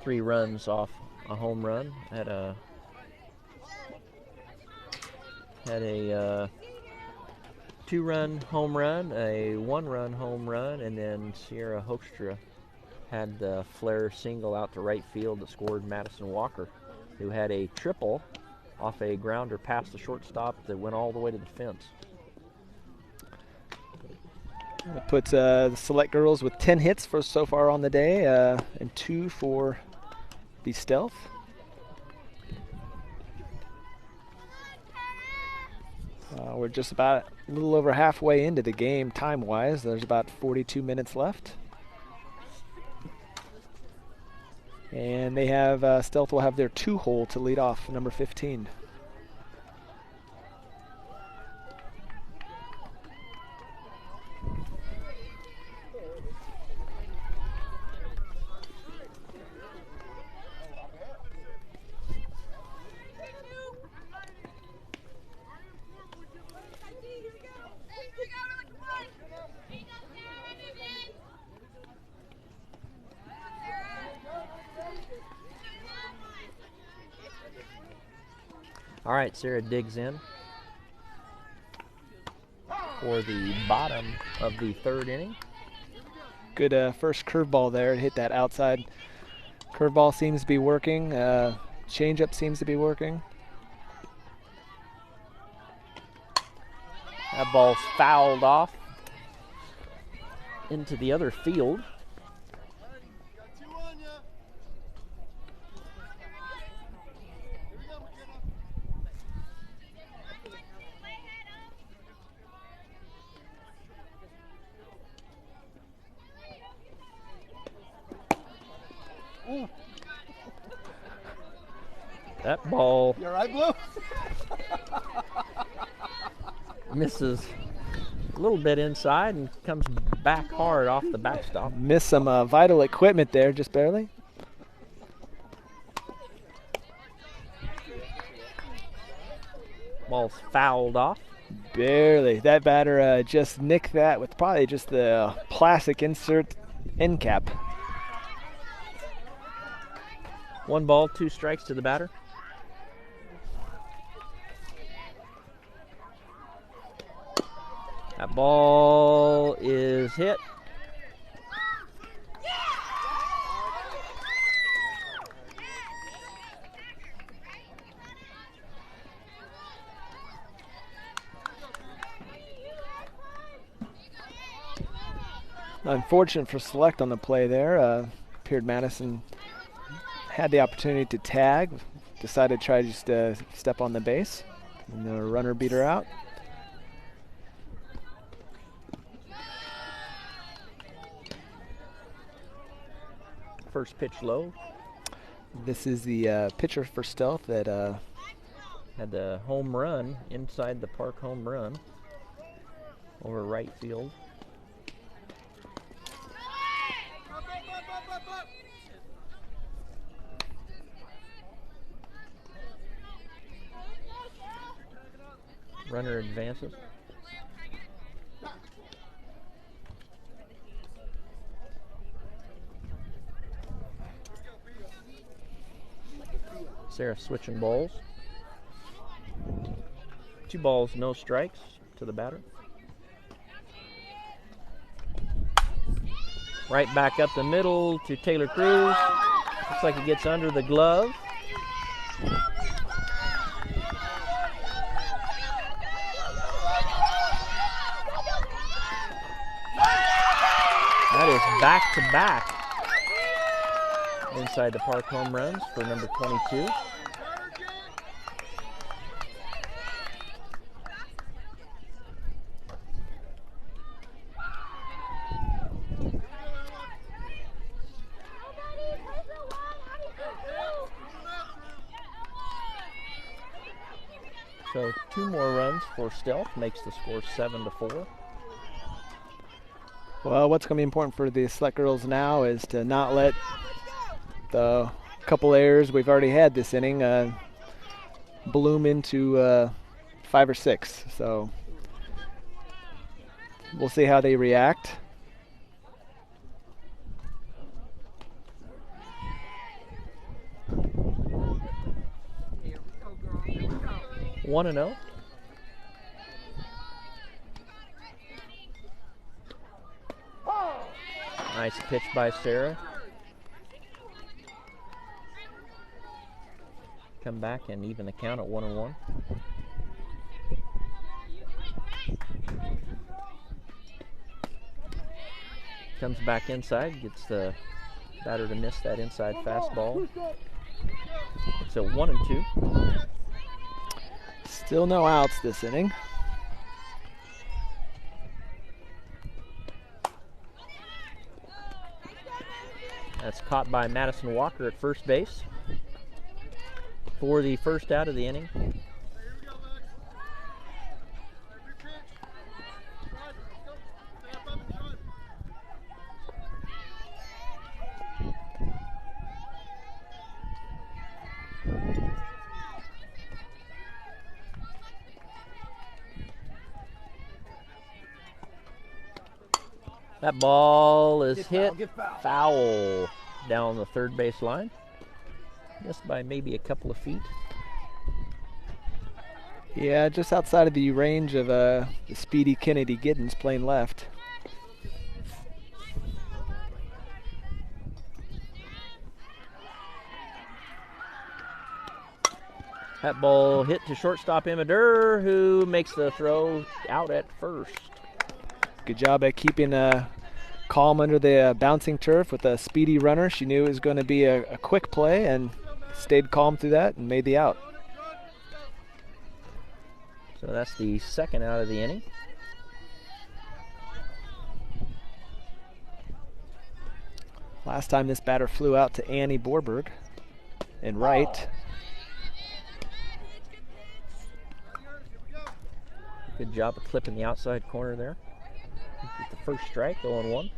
3 runs off a home run. Had a 2-run home run, a 1-run home run, and then Sierra Hoekstra had the flare single out to right field that scored Madison Walker, who had a triple off a grounder past the shortstop that went all the way to the fence. It puts the Select girls with 10 hits for so far on the day, and 2 for the Stealth. We're just about a little over halfway into the game time-wise. There's about 42 minutes left. And they have, Stealth will have their 2-hole to lead off, number 15. All right, Sarah digs in for the bottom of the 3rd inning. Good first curveball there. It hit that outside. Curveball seems to be working. Changeup seems to be working. That ball's fouled off into the other field. That ball You all right, Blue? misses a little bit inside and comes back hard off the backstop. Missed some vital equipment there, just barely. Ball's fouled off. Barely. That batter just nicked that with probably just the plastic insert end cap. 1 ball, 2 strikes to the batter. That ball is hit. Unfortunate for Select on the play there. Appeared Madison had the opportunity to tag, decided to try to just step on the base, and the runner beat her out. First pitch low. This is the pitcher for Stealth that Had the home run, inside the park home run, over right field. Runner advances. Sarah switching balls. 2 balls, no strikes to the batter. Right back up the middle to Taylor Cruz. Looks like it gets under the glove. That is back-to-back inside the park home runs for number 22. So 2 more runs for Stealth makes the score 7-4. Well, what's going to be important for the Select girls now is to not let the couple errors we've already had this inning bloom into 5 or 6. So we'll see how they react. Here we go, girl. Here we go. 1-0. Nice pitch by Sarah. Come back and even the count at 1-1. Comes back inside, gets the batter to miss that inside fastball. It's a 1-2. Still no outs this inning. That's caught by Madison Walker at first base for the first out of the inning. That ball is hit foul down the third base line. Missed by maybe a couple of feet. Yeah, just outside of the range of the speedy Kennedy Giddens playing left. That ball hit to shortstop Imadur, who makes the throw out at first. Good job at keeping calm under the bouncing turf with a speedy runner. She knew it was going to be a quick play and stayed calm through that and made the out. So that's the second out of the inning. Last time this batter flew out to Annie Borberg in right. Good job of clipping the outside corner there. Get the first strike, 0-1.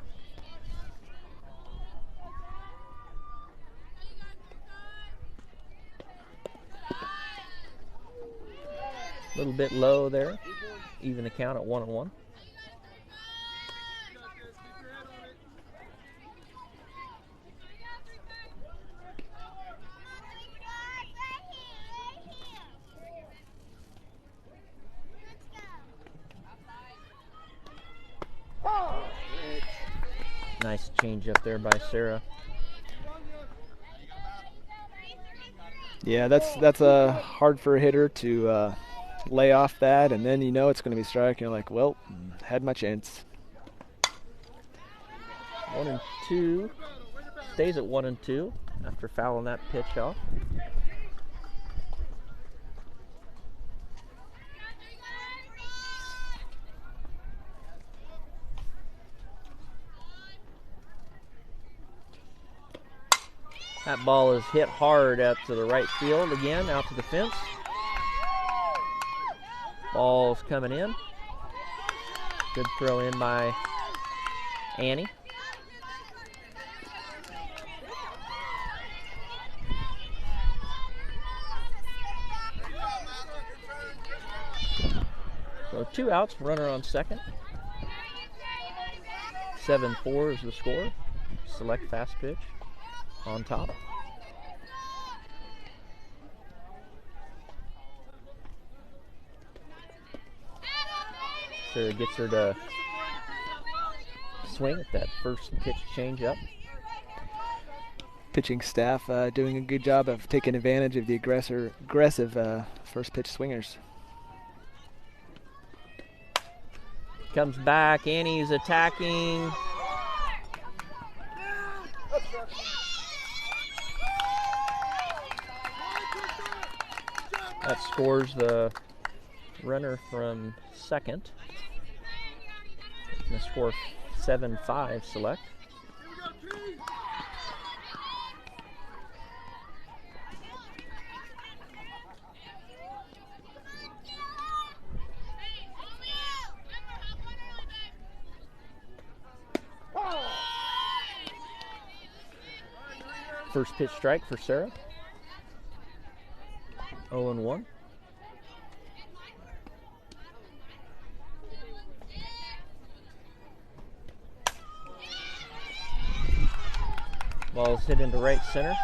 A little bit low there. Even the count at 1-1. Nice change up there by Sarah. Yeah, that's hard for a hitter to lay off that, and then you know it's going to be strike. You're like, well, had my chance. 1-2. Stays at 1-2 after fouling that pitch off. That ball is hit hard out to the right field again, out to the fence. Ball's coming in. Good throw in by Annie. So 2 outs, runner on second. 7-4 is the score. Select fast pitch on top. Sarah gets her to swing at that first pitch change up. Pitching staff doing a good job of taking advantage of the aggressive first pitch swingers. Comes back, Annie's attacking. That scores the runner from second. The score 7-5 select. First pitch strike for Sarah. 0-1. Ball's hit into right center.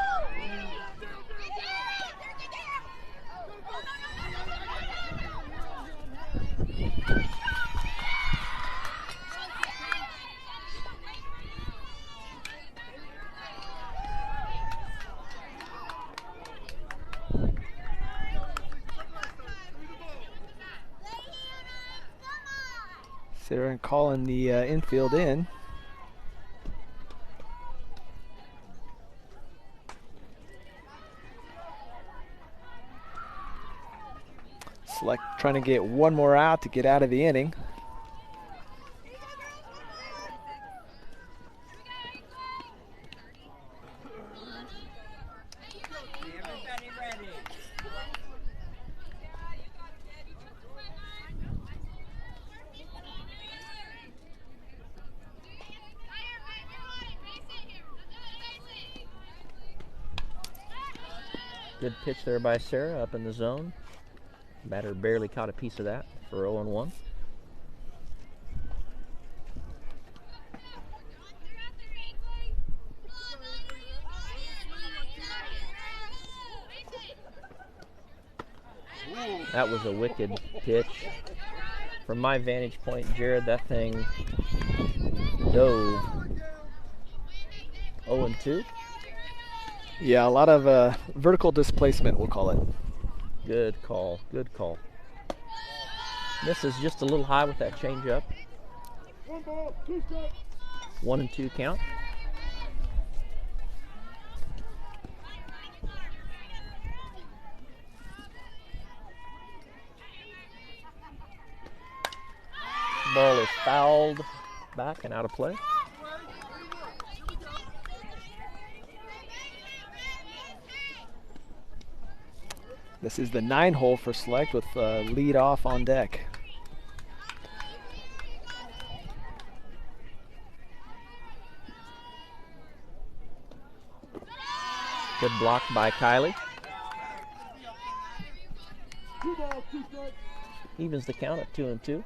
Sarah calling the infield in. Select trying to get one more out to get out of the inning. Everybody ready? Good pitch there by Sarah up in the zone. Batter barely caught a piece of that for 0-1. That was a wicked pitch. From my vantage point, Jared, that thing dove. 0-2. Yeah, a lot of vertical displacement, we'll call it. Good call. Good call. Misses just a little high with that changeup. 1-2 count. Ball is fouled back and out of play. This is the 9 hole for Select with lead off on deck. Good block by Kylie. Evens the count at 2-2.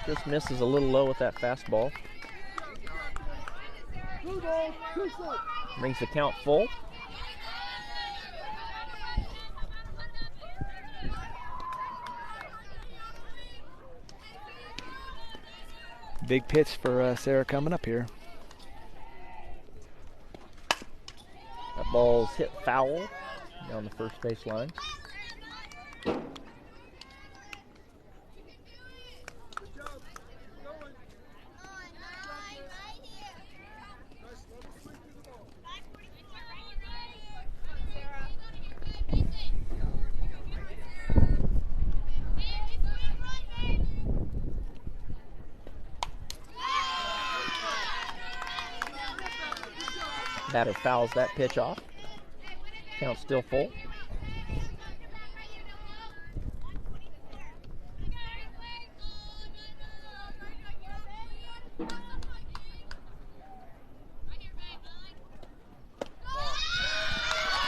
Just misses a little low with that fastball. Brings the count full. Big pitch for Sarah coming up here. That ball's hit foul down the first base line. Batter fouls that pitch off. Count still full.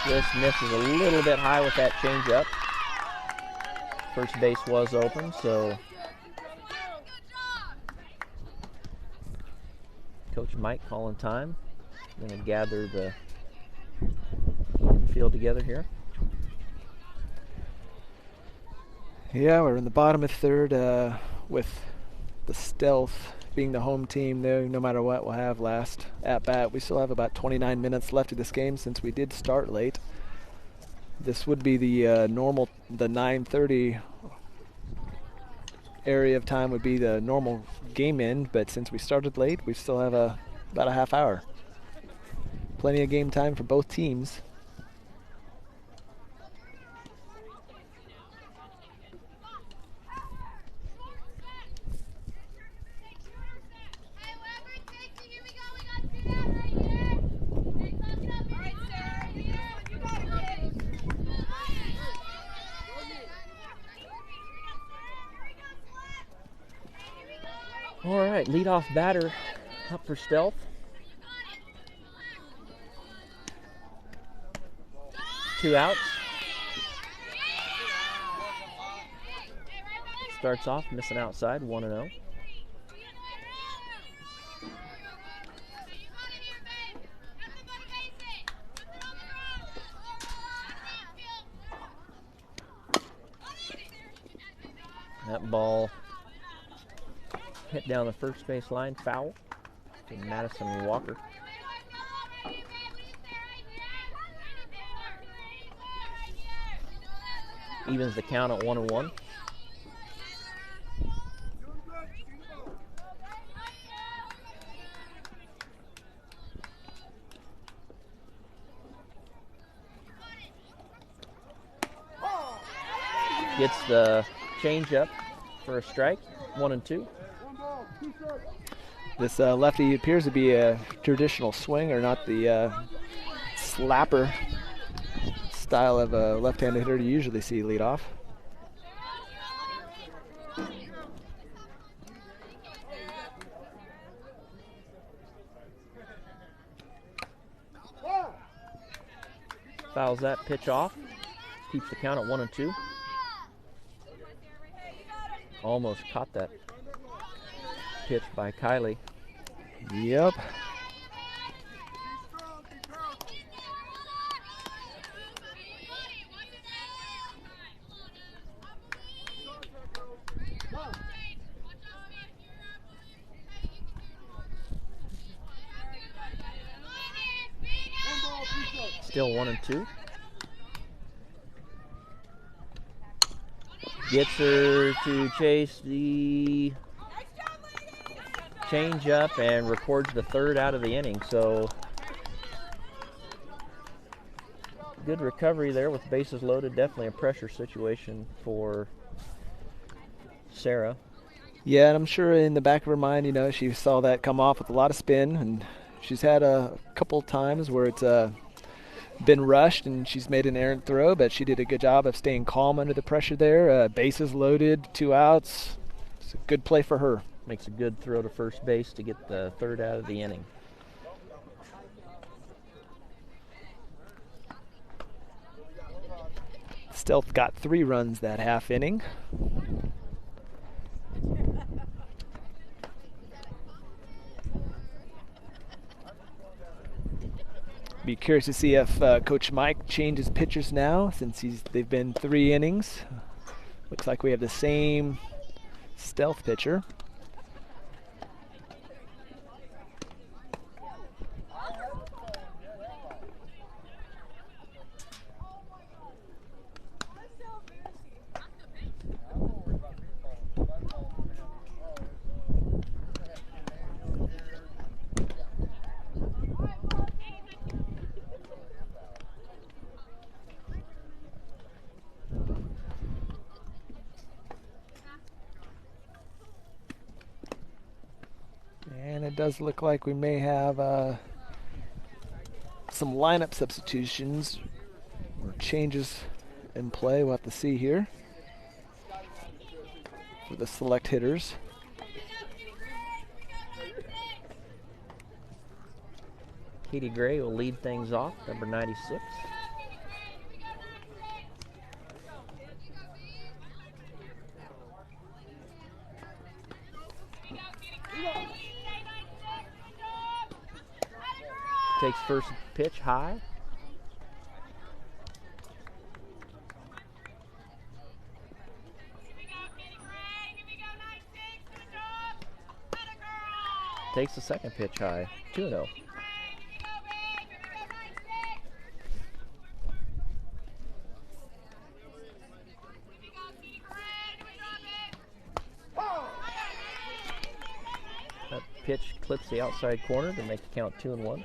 Just misses a little bit high with that changeup. First base was open, so Coach Mike calling time. Going to gather the field together here. Yeah, we're in the bottom of third with the Stealth being the home team. No matter what, we'll have last at bat. We still have about 29 minutes left of this game since we did start late. This would be the normal, the 9:30 area of time would be the normal game end, but since we started late, we still have about a half hour. Plenty of game time for both teams. All right, leadoff batter up for Stealth. Two outs. Starts off missing outside, 1-0. That ball hit down the first base line, foul to Madison Walker. Evens the count at 1-1. Gets the changeup for a strike, 1-2. This lefty appears to be a traditional swinger, not the slapper style of a left-handed hitter you usually see lead off. Fouls that pitch off. Keeps the count at 1-2. Almost caught that pitch by Kylie. Yep. still 1-2. Gets her to chase the change up and records the third out of the inning. So good recovery there with bases loaded. Definitely a pressure situation for Sarah. Yeah, and I'm sure in the back of her mind, you know, she saw that come off with a lot of spin, and she's had a couple times where it's been rushed and she's made an errant throw, but she did a good job of staying calm under the pressure there. Bases loaded, 2 outs. It's a good play for her. Makes a good throw to first base to get the third out of the inning. Stealth got 3 runs that half inning. Be curious to see if Coach Mike changes pitchers now, since they've been 3 innings. Looks like we have the same Stealth pitcher. And it does look like we may have some lineup substitutions or changes in play. We'll have to see here for the select hitters. Katie Gray will lead things off, number 96. Takes first pitch high. Takes the second pitch high. 2-0. That pitch clips the outside corner to make the count 2-1.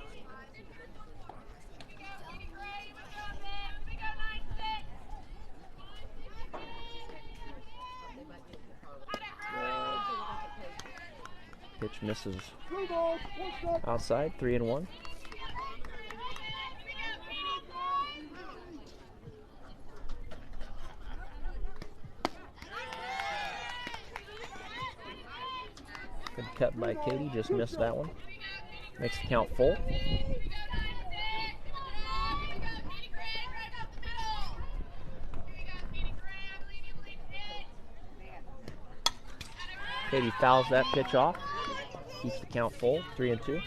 Pitch misses outside, 3-1. Good cut by Katie, just missed that one. Makes the count full. Katie fouls that pitch off. Keeps the count full, 3-2.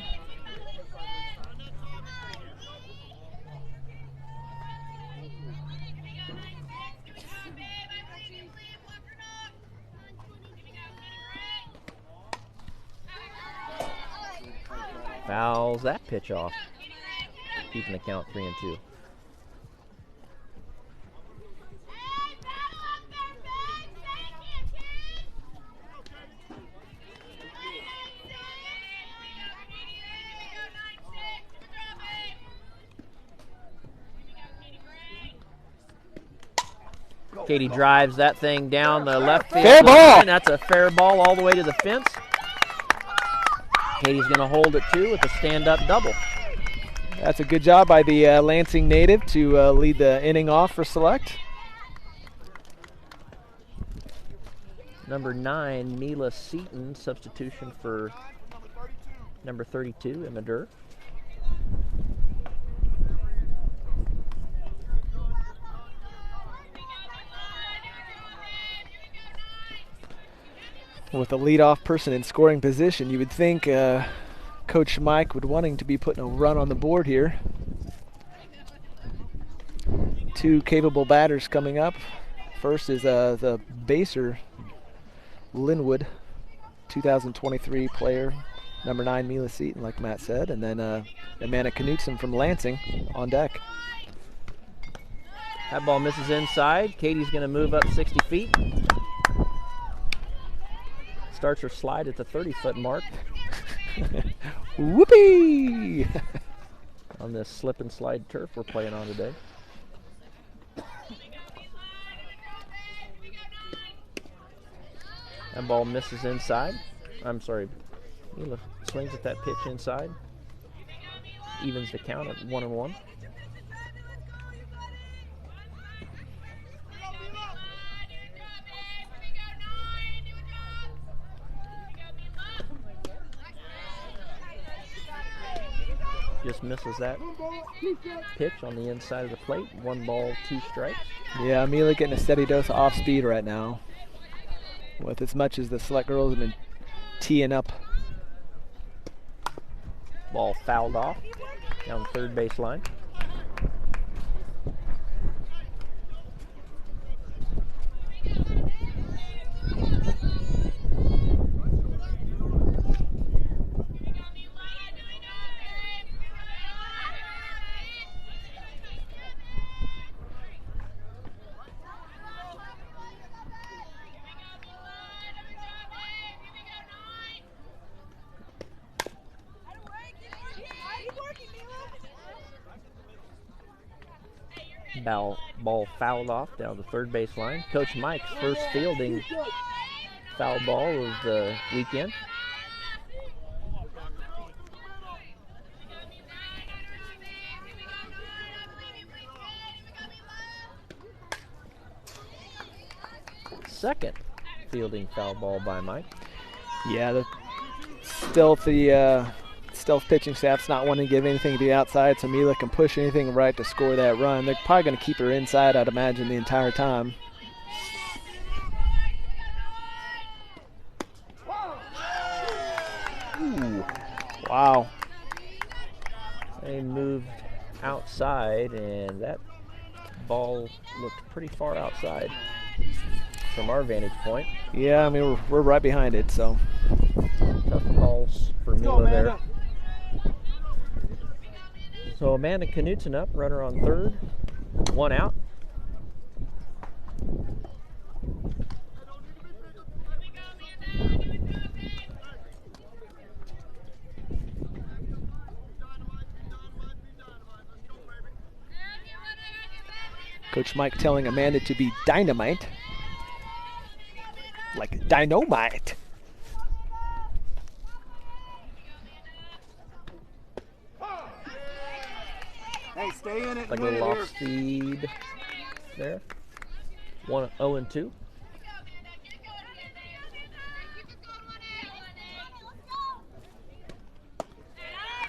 Fouls that pitch off, keeping the count 3-2. Katie drives that thing down the left field. Fair ball. And that's a fair ball all the way to the fence. Katie's going to hold it too with a stand-up double. That's a good job by the Lansing native to lead the inning off for Select. Number 9, Mila Seaton, substitution for number 32, Emma Durr. With a leadoff person in scoring position, you would think Coach Mike would wanting to be putting a run on the board here. 2 capable batters coming up. First is the baser, Linwood, 2023 player, number 9, Mila Seaton, like Matt said, and then Amanda Knutson from Lansing on deck. That ball misses inside. Katie's going to move up 60 feet. Starts her slide at the 30-foot mark Whoopee! on this slip and slide turf we're playing on today. That ball misses inside. I'm sorry. Mila swings at that pitch inside. Evens the count at 1-1. Just misses that pitch on the inside of the plate. 1 ball, 2 strikes. Yeah, Mila getting a steady dose of off speed right now. With as much as the select girls have been teeing up. Ball fouled off down the third base line. Ball fouled off down the third base line. Coach Mike's first fielding foul ball of the weekend. Second fielding foul ball by Mike. Yeah, the stealth pitching staff's not wanting to give anything to the outside, so Mila can push anything right to score that run. They're probably going to keep her inside, I'd imagine, the entire time. Ooh. Wow. They moved outside, and that ball looked pretty far outside from our vantage point. Yeah, I mean, we're right behind it, so. Tough calls for Mila there. So Amanda Knutson up, runner on third, 1 out. Coach Mike telling Amanda to be dynamite. Like dynamite. Hey, stay in it. Like a little off speed there. 0-2.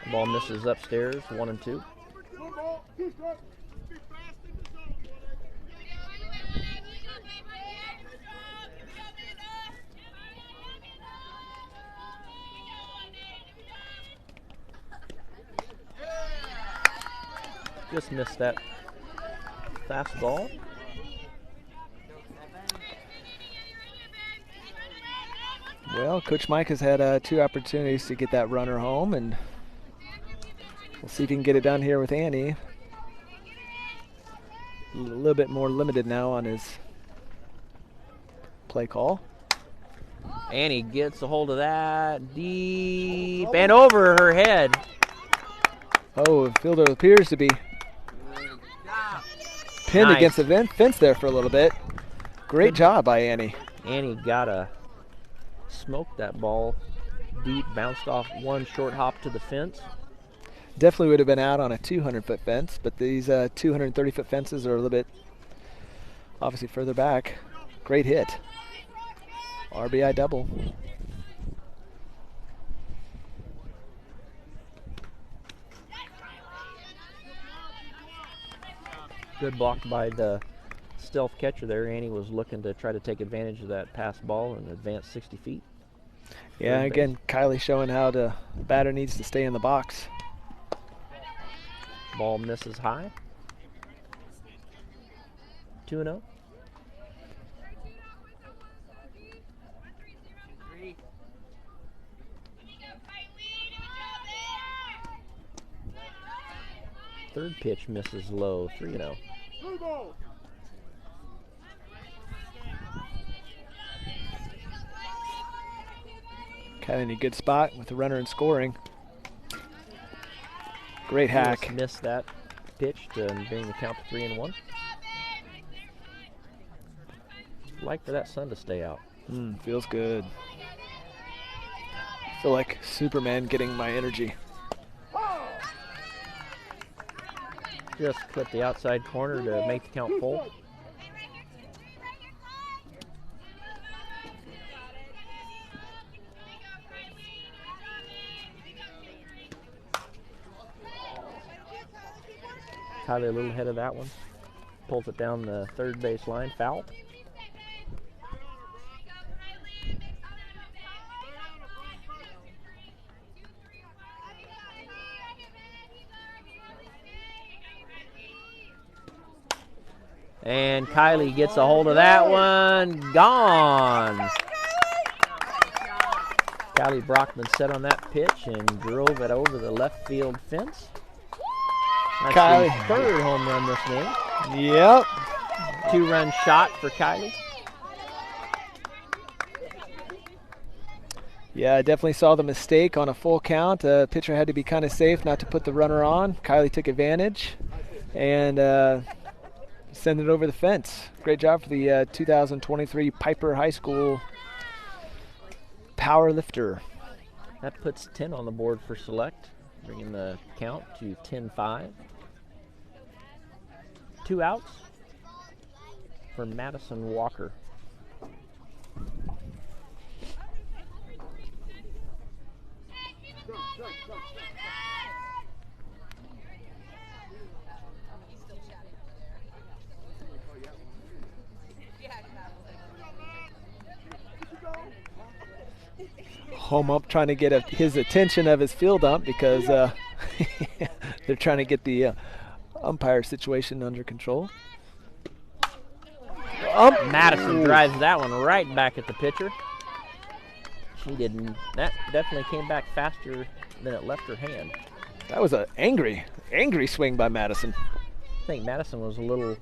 The ball misses upstairs, 1-2. Just missed that fastball. Well, Coach Mike has had 2 opportunities to get that runner home, and we'll see if he can get it done here with Annie. A little bit more limited now on his play call. Annie gets a hold of that deep and over her head. Oh, the fielder appears to be pinned Nice. against the fence there for a little bit. Great job by Annie. Annie gotta smoke that ball deep, bounced off 1 short hop to the fence. Definitely would have been out on a 200-foot fence, but these 230-foot fences are a little bit obviously further back. Great hit. RBI double. Good block by the stealth catcher there. Annie was looking to try to take advantage of that pass ball and advance 60 feet. Yeah, Third again, Kylie showing how the batter needs to stay in the box. Ball misses high. 2-0. Third pitch misses low. 3-0. Kylie in a good spot with the runner and scoring. Great hack. Just missed that pitch to bring the count to 3-1. Like for that sun to stay out. Feels good. Feel like Superman getting my energy. Just clip the outside corner to make the count full. Kylie a little ahead of that one. Pulls it down the third base line. Foul. And Kylie gets a hold of that one. Gone. Kylie Brockman set on that pitch and drove it over the left field fence. That's Kylie. the third home run this game. Yep. 2-run shot for Kylie. Yeah, I definitely saw the mistake on a full count. Pitcher had to be kind of safe not to put the runner on. Kylie took advantage and send it over the fence. Great job for the 2023 Piper High School power lifter. That puts 10 on the board for Select, bringing the count to 10-5. 2 outs for Madison Walker. Home up trying to get his attention of his field ump because they're trying to get the umpire situation under control. Madison drives that one right back at the pitcher. She didn't. That definitely came back faster than it left her hand. That was an angry swing by Madison. I think Madison was a little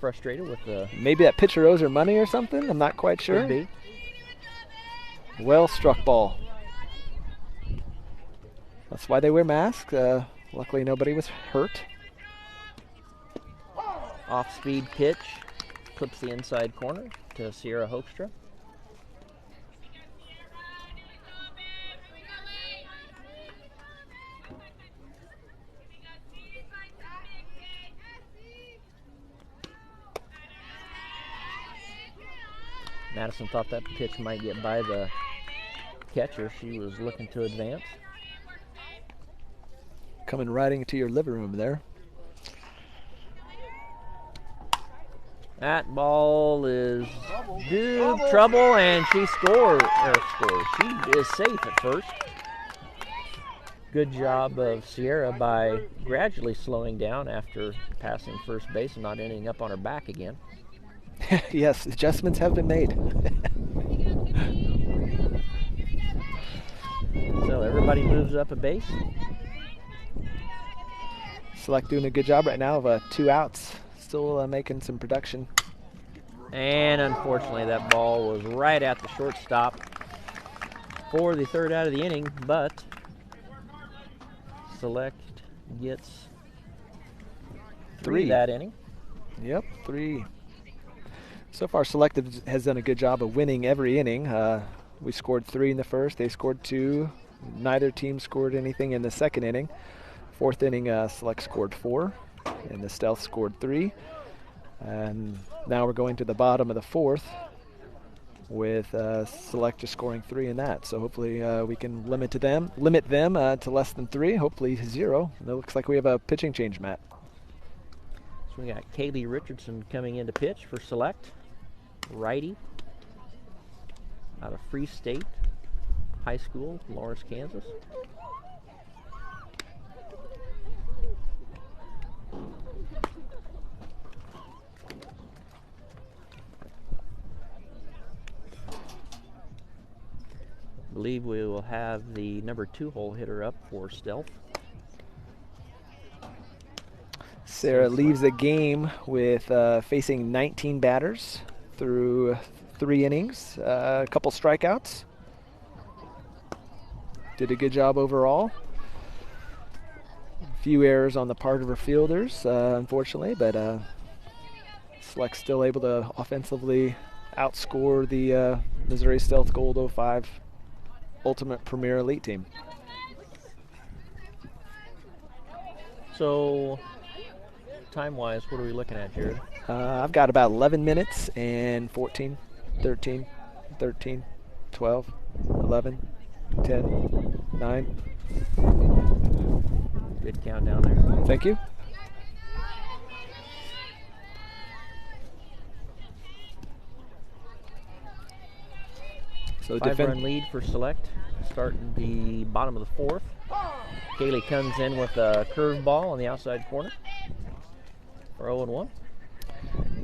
frustrated with the. Maybe that pitcher owes her money or something. I'm not quite sure. Could be. Well struck ball. That's why they wear masks. Luckily nobody was hurt. Off-speed pitch. Clips the inside corner to Sierra Hoekstra. Madison thought that pitch might get by the catcher. She was looking to advance. Coming riding into your living room there. That ball is deep trouble, and she scores. She is safe at first. Good job of Sierra by gradually slowing down after passing first base and not ending up on her back again. Yes, adjustments have been made. So everybody moves up a base. Select doing a good job right now of 2 outs. Still making some production. And unfortunately that ball was right at the shortstop for the third out of the inning, but Select gets 3 that inning. Yep, 3. So far Select has done a good job of winning every inning. We scored 3 in the first, they scored 2. Neither team scored anything in the second inning. Fourth inning, Select scored 4, and the Stealth scored 3. And now we're going to the bottom of the fourth with Select just scoring 3 in that. So hopefully we can limit them to less than 3, hopefully 0. And it looks like we have a pitching change, Matt. So we got Kaylee Richardson coming in to pitch for Select. Righty out of Free State High School, Lawrence, Kansas. I believe we will have the number 2 hole hitter up for Stealth. Sarah leaves the game with facing 19 batters through 3 innings, a couple strikeouts. Did a good job overall. A few errors on the part of her fielders, unfortunately, but Select's still able to offensively outscore the Missouri Stealth Gold 05 Ultimate Premier Elite team. So, time-wise, what are we looking at, Jared? I've got about 11 minutes and 14, 13, 13, 12, 11, 10, 9. Good countdown there. Thank you. So 5-run lead for Select, starting the bottom of the 4th. Kaylee comes in with a curveball on the outside corner for 0-1.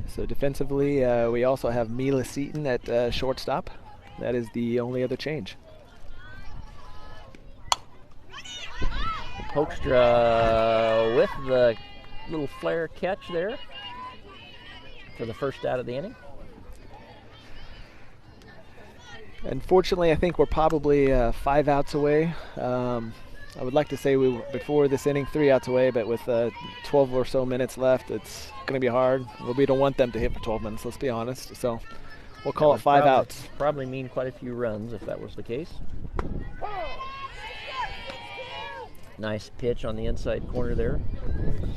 So defensively, we also have Mila Seaton at shortstop. That is the only other change. Hoekstra with the little flare catch there for the first out of the inning. Unfortunately, I think we're probably 5 outs away. I would like to say we were, before this inning, 3 outs away, but with 12 or so minutes left, it's going to be hard. Well, we don't want them to hit for 12 minutes, let's be honest. So we'll call it 5 outs. Probably mean quite a few runs if that was the case. Nice pitch on the inside corner there.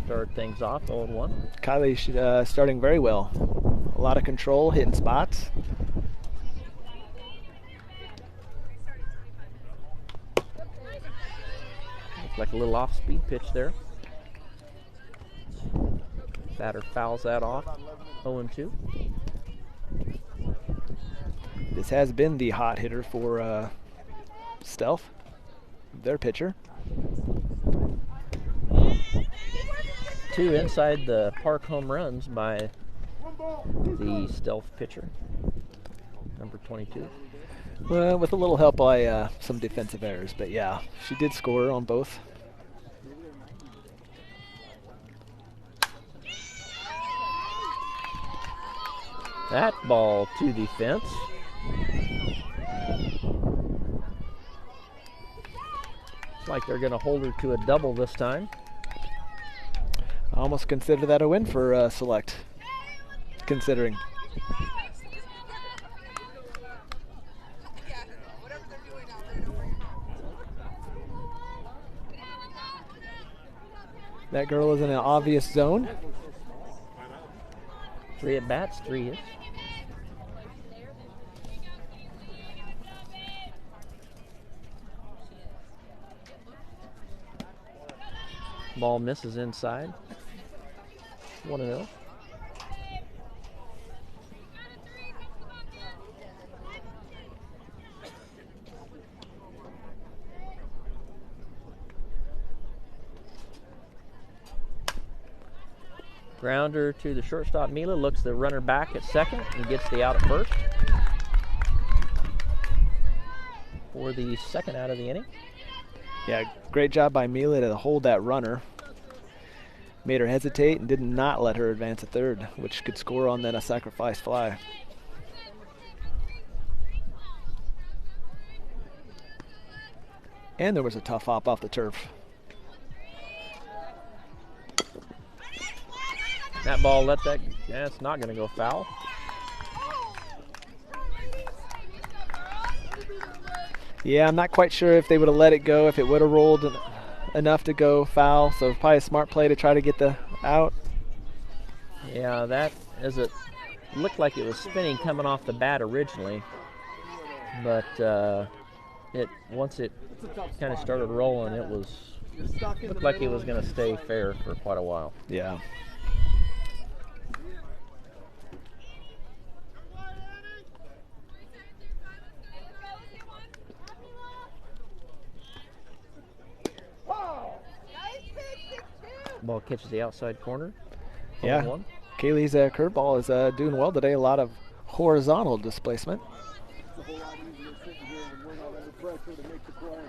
Start things off 0-1. Kylie starting very well. A lot of control, hitting spots. Looks like a little off-speed pitch there. Batter fouls that off. 0-2. This has been the hot hitter for Stealth, their pitcher. 2 inside the park home runs by the Stealth pitcher, number 22. Well, with a little help by some defensive errors, but yeah, she did score on both. That ball to the fence. Looks like they're going to hold her to a double this time. I almost consider that a win for Select, considering. That girl is in an obvious zone. 3 at bats, 3 hits. Ball misses inside. 1-0. Grounder to the shortstop, Mila. Looks the runner back at second and gets the out at first for the second out of the inning. Yeah, great job by Mila to hold that runner. Made her hesitate and did not let her advance at third, which could score on then a sacrifice fly. And there was a tough hop off the turf. That ball it's not going to go foul. Yeah, I'm not quite sure if they would have let it go, if it would have rolled enough to go foul. So probably a smart play to try to get the out. Yeah, that as it looked like it was spinning coming off the bat originally, but once it kind of started rolling, it looked like it was going to stay fair for quite a while. Yeah. Ball catches the outside corner. Yeah. 0-1. Kaylee's curveball is doing well today. A lot of horizontal displacement. It's a whole lot easier sitting here when we're not under pressure to make the play.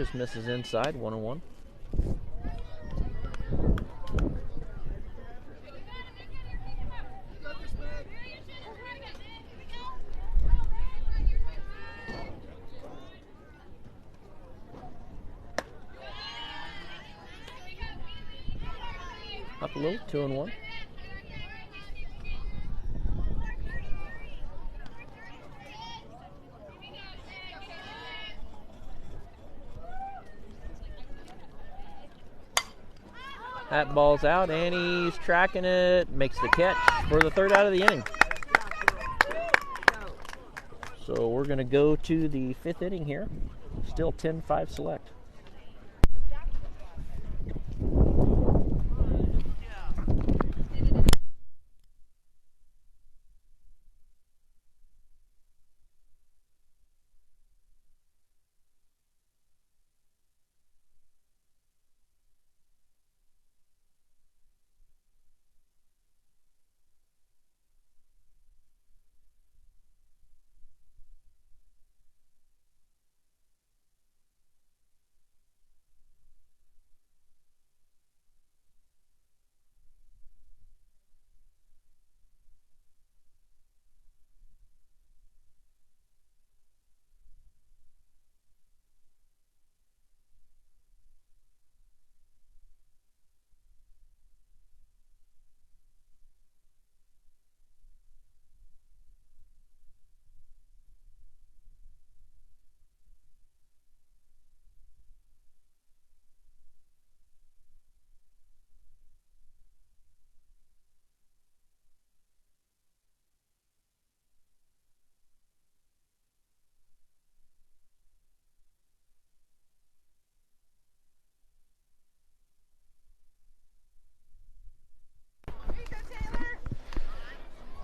just misses inside, 1-1. Up a little, 2-1. That ball's out, and he's tracking it. Makes the catch for the third out of the inning. So we're going to go to the fifth inning here. Still 10-5 select.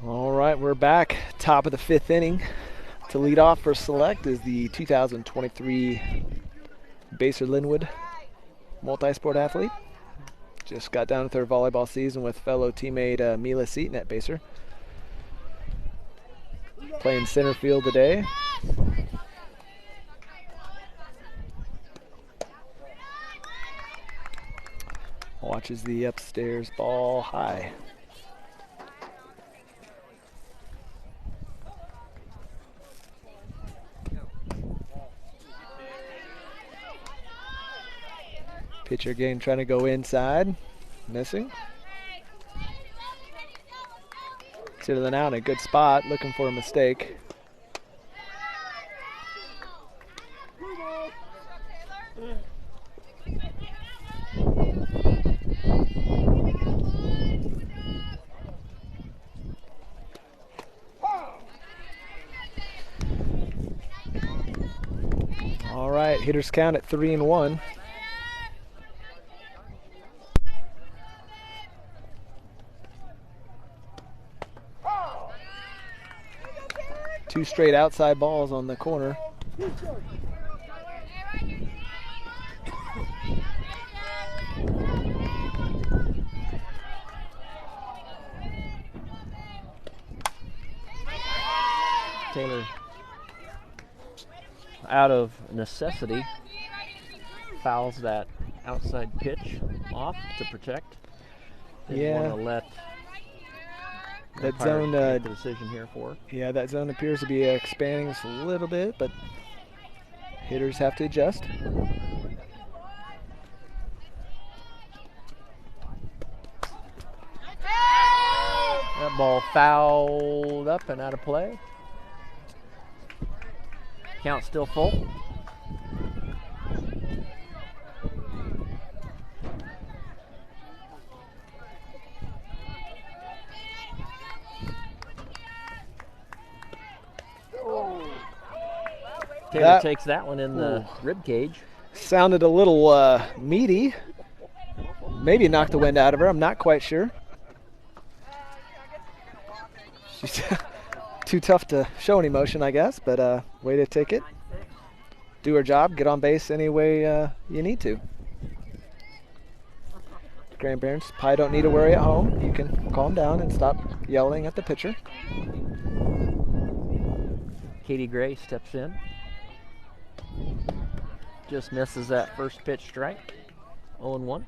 All right, we're back. Top of the fifth inning. To lead off for Select is the 2023 Baser Linwood multi-sport athlete. Just got done with her volleyball season with fellow teammate Mila Seaton at Baser. Playing center field today. Watches the upstairs ball high. Pitcher again trying to go inside. Missing. To the now in a good spot, looking for a mistake. All right, hitters count at 3-1. Two straight outside balls on the corner. Taylor, out of necessity, fouls that outside pitch off to protect. Didn't want to let that zone make the decision here for. Yeah, that zone appears to be expanding just a little bit, but hitters have to adjust. That ball fouled up and out of play. Count still full. Taylor takes that one in the rib cage. Sounded a little meaty. Maybe knocked the wind out of her. I'm not quite sure. She's too tough to show any emotion, I guess, but way to take it. Do her job, get on base any way you need to. Grandparents probably don't need to worry at home. You can calm down and stop yelling at the pitcher. Katie Gray steps in. Just misses that first pitch strike. 0-1.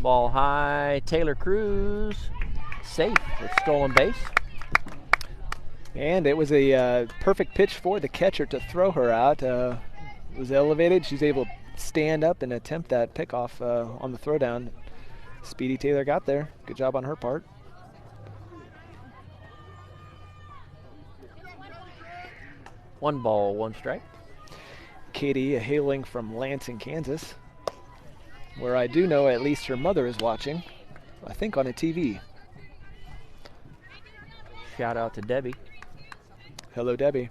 Ball high, Taylor Cruz, safe with stolen base. And it was a perfect pitch for the catcher to throw her out. It was elevated. She's able to stand up and attempt that pickoff on the throwdown. Speedy Taylor got there. Good job on her part. One ball, one strike. Katie hailing from Lansing, Kansas, where I do know at least her mother is watching, I think on a TV. Shout out to Debbie. Hello, Debbie.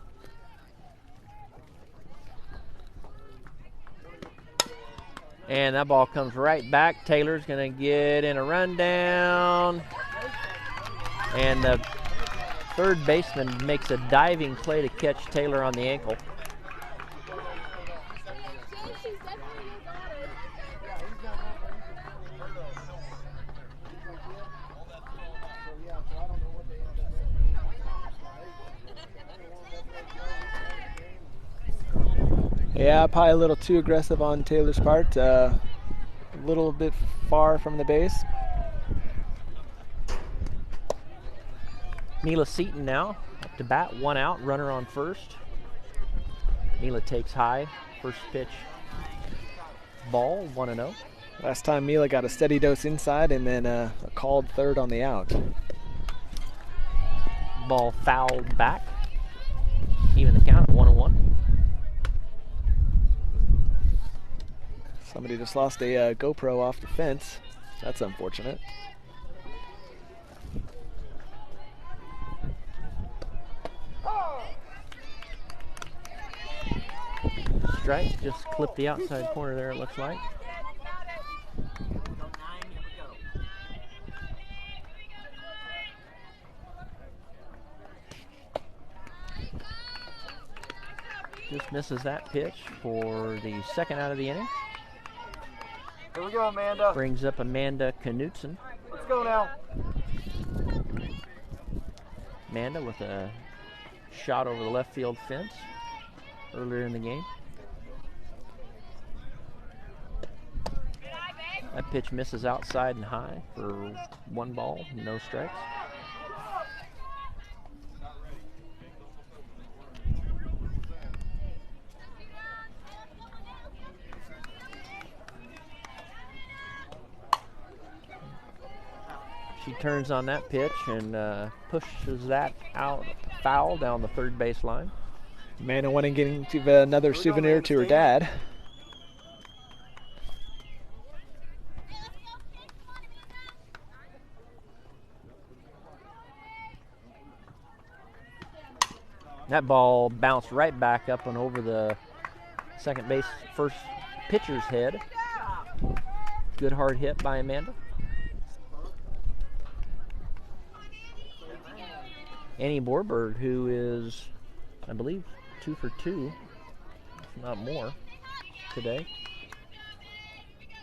And that ball comes right back. Taylor's going to get in a rundown. And the third baseman makes a diving play to catch Taylor on the ankle. Yeah, probably a little too aggressive on Taylor's part. A little bit far from the base. Mila Seaton now up to bat, 1 out, runner on first. Mila takes high, first pitch, ball, 1-0. Last time Mila got a steady dose inside and then a called third on the out. Ball fouled back, even the count at 1-1. Somebody just lost a GoPro off the fence. That's unfortunate. Strike, just clipped the outside corner there, it looks like. Just misses that pitch for the second out of the inning. Here we go, Amanda. Brings up Amanda Knutson. Let's go now. Amanda with a shot over the left field fence earlier in the game. That pitch misses outside and high for 1 ball, no strikes. She turns on that pitch and pushes that out, foul down the third base line. Amanda wanting getting to give another souvenir to her dad. That ball bounced right back up and over the second base first pitcher's head. Good hard hit by Amanda. Annie Borberg, who is, I believe, 2 for 2, if not more, today.